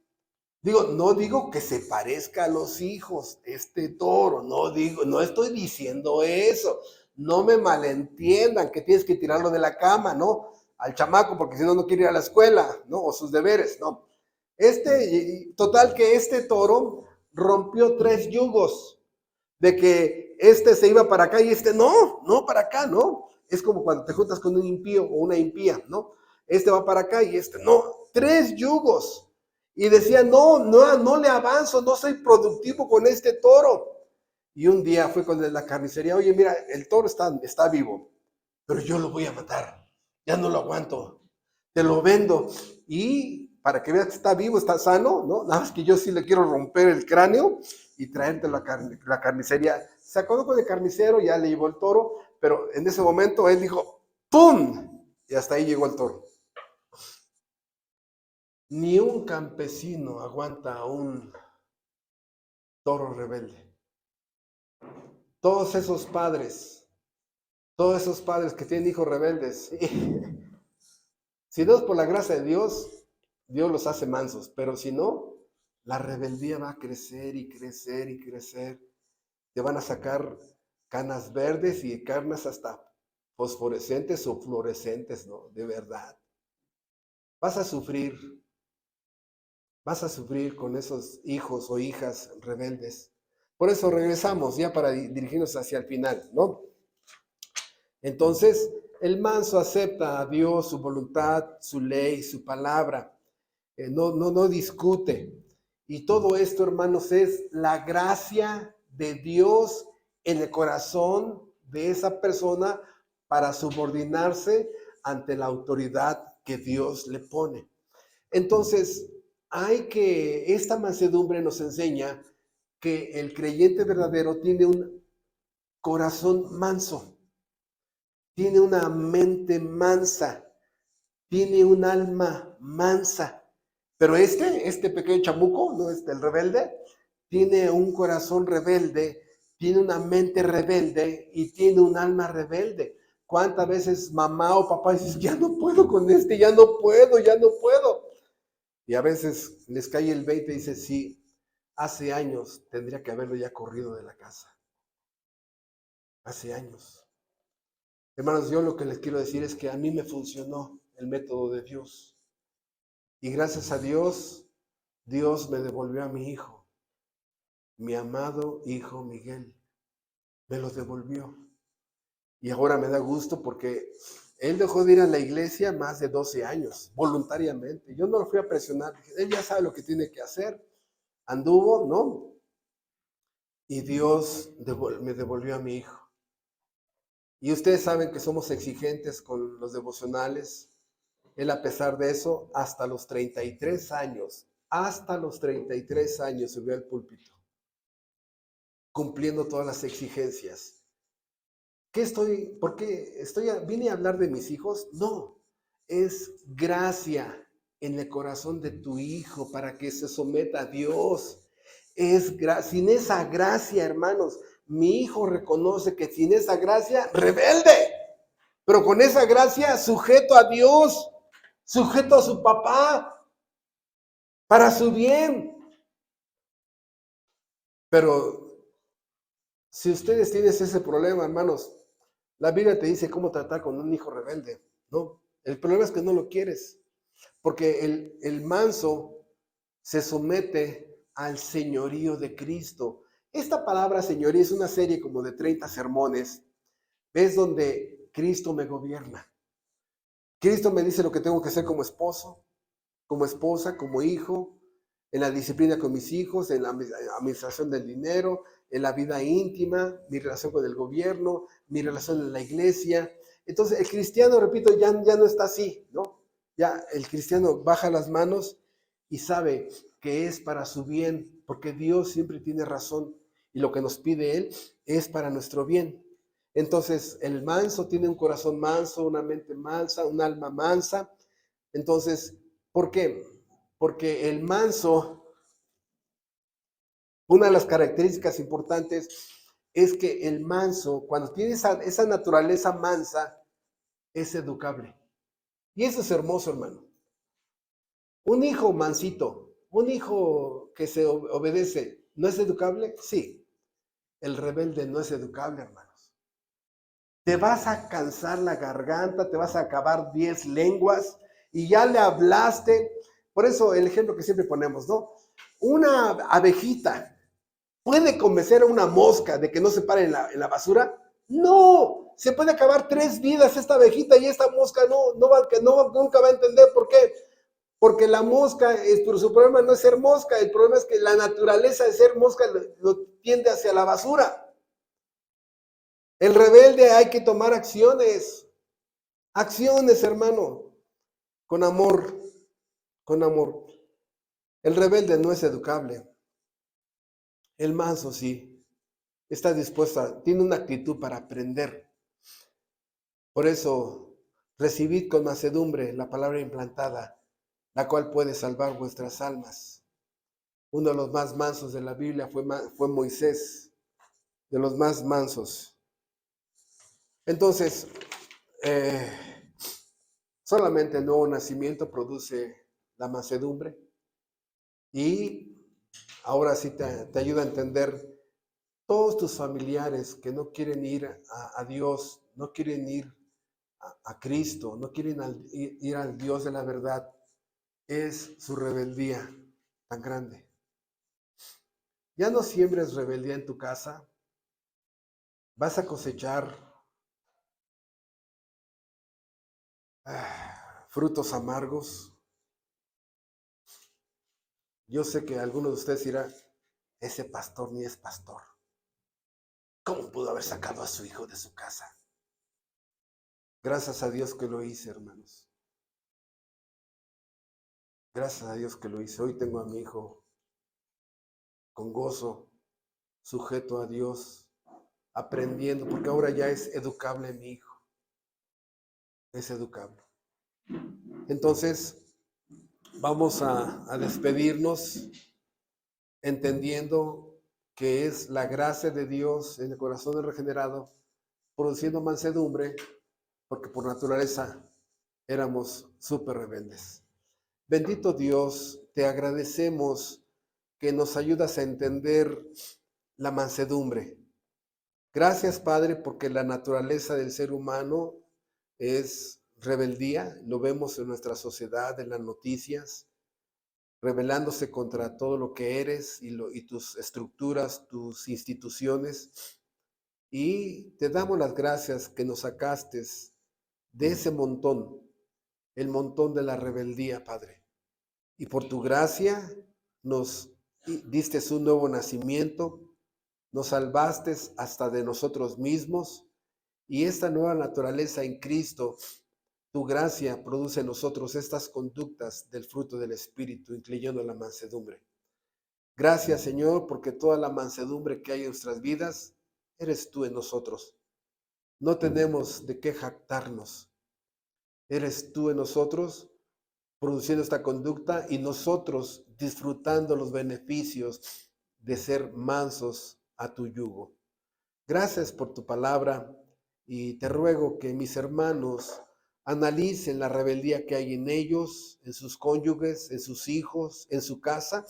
Digo, no digo que se parezca a los hijos, este toro, no estoy diciendo eso. No me malentiendan que tienes que tirarlo de la cama, ¿no? al chamaco porque si no, no quiere ir a la escuela, ¿no? O sus deberes, ¿no? Total que este toro rompió 3 yugos, de que este se iba para acá y este no para acá, ¿no? Es como cuando te juntas con un impío o una impía, ¿no? Este va para acá y este no. 3 yugos. Y decía, no le avanzo, no soy productivo con este toro. Y un día fue con la carnicería, oye, mira, el toro está vivo, pero yo lo voy a matar, ya no lo aguanto, te lo vendo. Y para que veas que está vivo, está sano, ¿no? Nada más que yo sí le quiero romper el cráneo y traerte la carnicería. Se acordó con el carnicero, ya le llevó el toro, pero en ese momento él dijo, ¡pum! Y hasta ahí llegó el toro. Ni un campesino aguanta a un toro rebelde. Todos esos padres que tienen hijos rebeldes, si no es por la gracia de Dios, Dios los hace mansos, pero si no, la rebeldía va a crecer y crecer y crecer. Te van a sacar canas verdes y canas hasta fosforescentes o fluorescentes, ¿no? De verdad. Vas a sufrir, vas a sufrir con esos hijos o hijas rebeldes. Por eso regresamos ya para dirigirnos hacia el final, ¿no? Entonces, el manso acepta a Dios, su voluntad, su ley, su palabra. No discute. Y todo esto, hermanos, es la gracia de Dios en el corazón de esa persona para subordinarse ante la autoridad que Dios le pone. Entonces, esta mansedumbre nos enseña que el creyente verdadero tiene un corazón manso, tiene una mente mansa, tiene un alma mansa. Pero este pequeño chamuco, ¿no? El rebelde, tiene un corazón rebelde, tiene una mente rebelde y tiene un alma rebelde. ¿Cuántas veces mamá o papá dices, ya no puedo con ya no puedo, ya no puedo? Y a veces les cae el 20 y dice, sí, hace años tendría que haberlo ya corrido de la casa. Hace años. Hermanos, yo lo que les quiero decir es que a mí me funcionó el método de Dios. Y gracias a Dios, Dios me devolvió a mi hijo, mi amado hijo Miguel. Me lo devolvió. Y ahora me da gusto porque él dejó de ir a la iglesia más de 12 años, voluntariamente. Yo no lo fui a presionar. Él ya sabe lo que tiene que hacer. Anduvo, ¿no? Y Dios me devolvió a mi hijo. Y ustedes saben que somos exigentes con los devocionales. Él, a pesar de eso, hasta los 33 años subió al púlpito, cumpliendo todas las exigencias. ¿Por qué vine a hablar de mis hijos? No, es gracia en el corazón de tu hijo para que se someta a Dios. Sin esa gracia, hermanos, mi hijo reconoce que sin esa gracia, rebelde, pero con esa gracia, sujeto a Dios, sujeto a su papá, para su bien. Pero si ustedes tienen ese problema, hermanos, la Biblia te dice cómo tratar con un hijo rebelde, ¿no? El problema es que no lo quieres, porque el manso se somete al señorío de Cristo. Esta palabra señorío es una serie como de 30 sermones. ¿Ves? Donde Cristo me gobierna. Cristo me dice lo que tengo que hacer como esposo, como esposa, como hijo, en la disciplina con mis hijos, en la administración del dinero, en la vida íntima, mi relación con el gobierno, mi relación en la iglesia. Entonces, el cristiano, repito, ya no está así, ¿no? Ya el cristiano baja las manos y sabe que es para su bien, porque Dios siempre tiene razón y lo que nos pide Él es para nuestro bien. Entonces, el manso tiene un corazón manso, una mente mansa, un alma mansa. Entonces, ¿por qué? Porque el manso, una de las características importantes es que el manso, cuando tiene esa naturaleza mansa, es educable. Y eso es hermoso, hermano. Un hijo mansito, un hijo que se obedece, ¿no es educable? Sí. El rebelde no es educable, hermanos. te vas a cansar la garganta, te vas a acabar 10 lenguas y ya le hablaste. Por eso el ejemplo que siempre ponemos, ¿no? Una abejita puede convencer a una mosca de que no se pare en la basura. No, se puede acabar 3 vidas esta abejita y esta mosca nunca va a entender por qué. Porque la mosca, pero su problema no es ser mosca, el problema es que la naturaleza de ser mosca lo tiende hacia la basura. El rebelde hay que tomar acciones, hermano, con amor, con amor. El rebelde no es educable, el manso sí, está dispuesto, tiene una actitud para aprender. Por eso, recibid con mansedumbre la palabra implantada, la cual puede salvar vuestras almas. Uno de los más mansos de la Biblia fue Moisés, de los más mansos. Entonces, solamente el nuevo nacimiento produce la mansedumbre y ahora sí te ayuda a entender todos tus familiares que no quieren ir a Dios, no quieren ir a Cristo, no quieren ir al Dios de la verdad. Es su rebeldía tan grande. Ya no siembres rebeldía en tu casa. Vas a cosechar frutos amargos. Yo sé que algunos de ustedes dirán, ese pastor ni es pastor. ¿Cómo pudo haber sacado a su hijo de su casa? Gracias a Dios que lo hice, hermanos. Gracias a Dios que lo hice. Hoy tengo a mi hijo con gozo, sujeto a Dios, aprendiendo, porque ahora ya es educable mi hijo. Es educable. Entonces, vamos a despedirnos entendiendo que es la gracia de Dios en el corazón del regenerado, produciendo mansedumbre, porque por naturaleza éramos súper rebeldes. Bendito Dios, te agradecemos que nos ayudas a entender la mansedumbre. Gracias, Padre, porque la naturaleza del ser humano es rebeldía, lo vemos en nuestra sociedad, en las noticias, rebelándose contra todo lo que eres y tus estructuras, tus instituciones. Y te damos las gracias que nos sacaste de ese montón, el montón de la rebeldía, Padre. Y por tu gracia nos diste un nuevo nacimiento, nos salvaste hasta de nosotros mismos y esta nueva naturaleza en Cristo, tu gracia produce en nosotros estas conductas del fruto del Espíritu, incluyendo la mansedumbre. Gracias, Señor, porque toda la mansedumbre que hay en nuestras vidas, eres tú en nosotros. No tenemos de qué jactarnos. Eres tú en nosotros produciendo esta conducta y nosotros disfrutando los beneficios de ser mansos a tu yugo. Gracias por tu palabra y te ruego que mis hermanos analicen la rebeldía que hay en ellos, en sus cónyuges, en sus hijos, en su casa,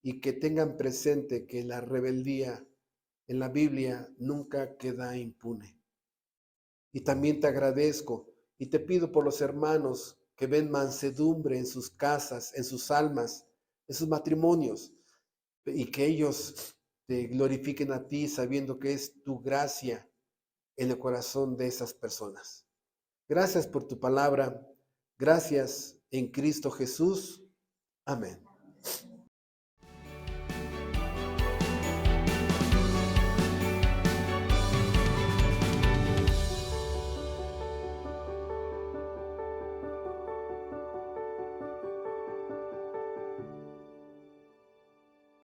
y que tengan presente que la rebeldía en la Biblia nunca queda impune. Y también te agradezco y te pido por los hermanos que ven mansedumbre en sus casas, en sus almas, en sus matrimonios, y que ellos te glorifiquen a ti sabiendo que es tu gracia en el corazón de esas personas. Gracias por tu palabra. Gracias en Cristo Jesús. Amén.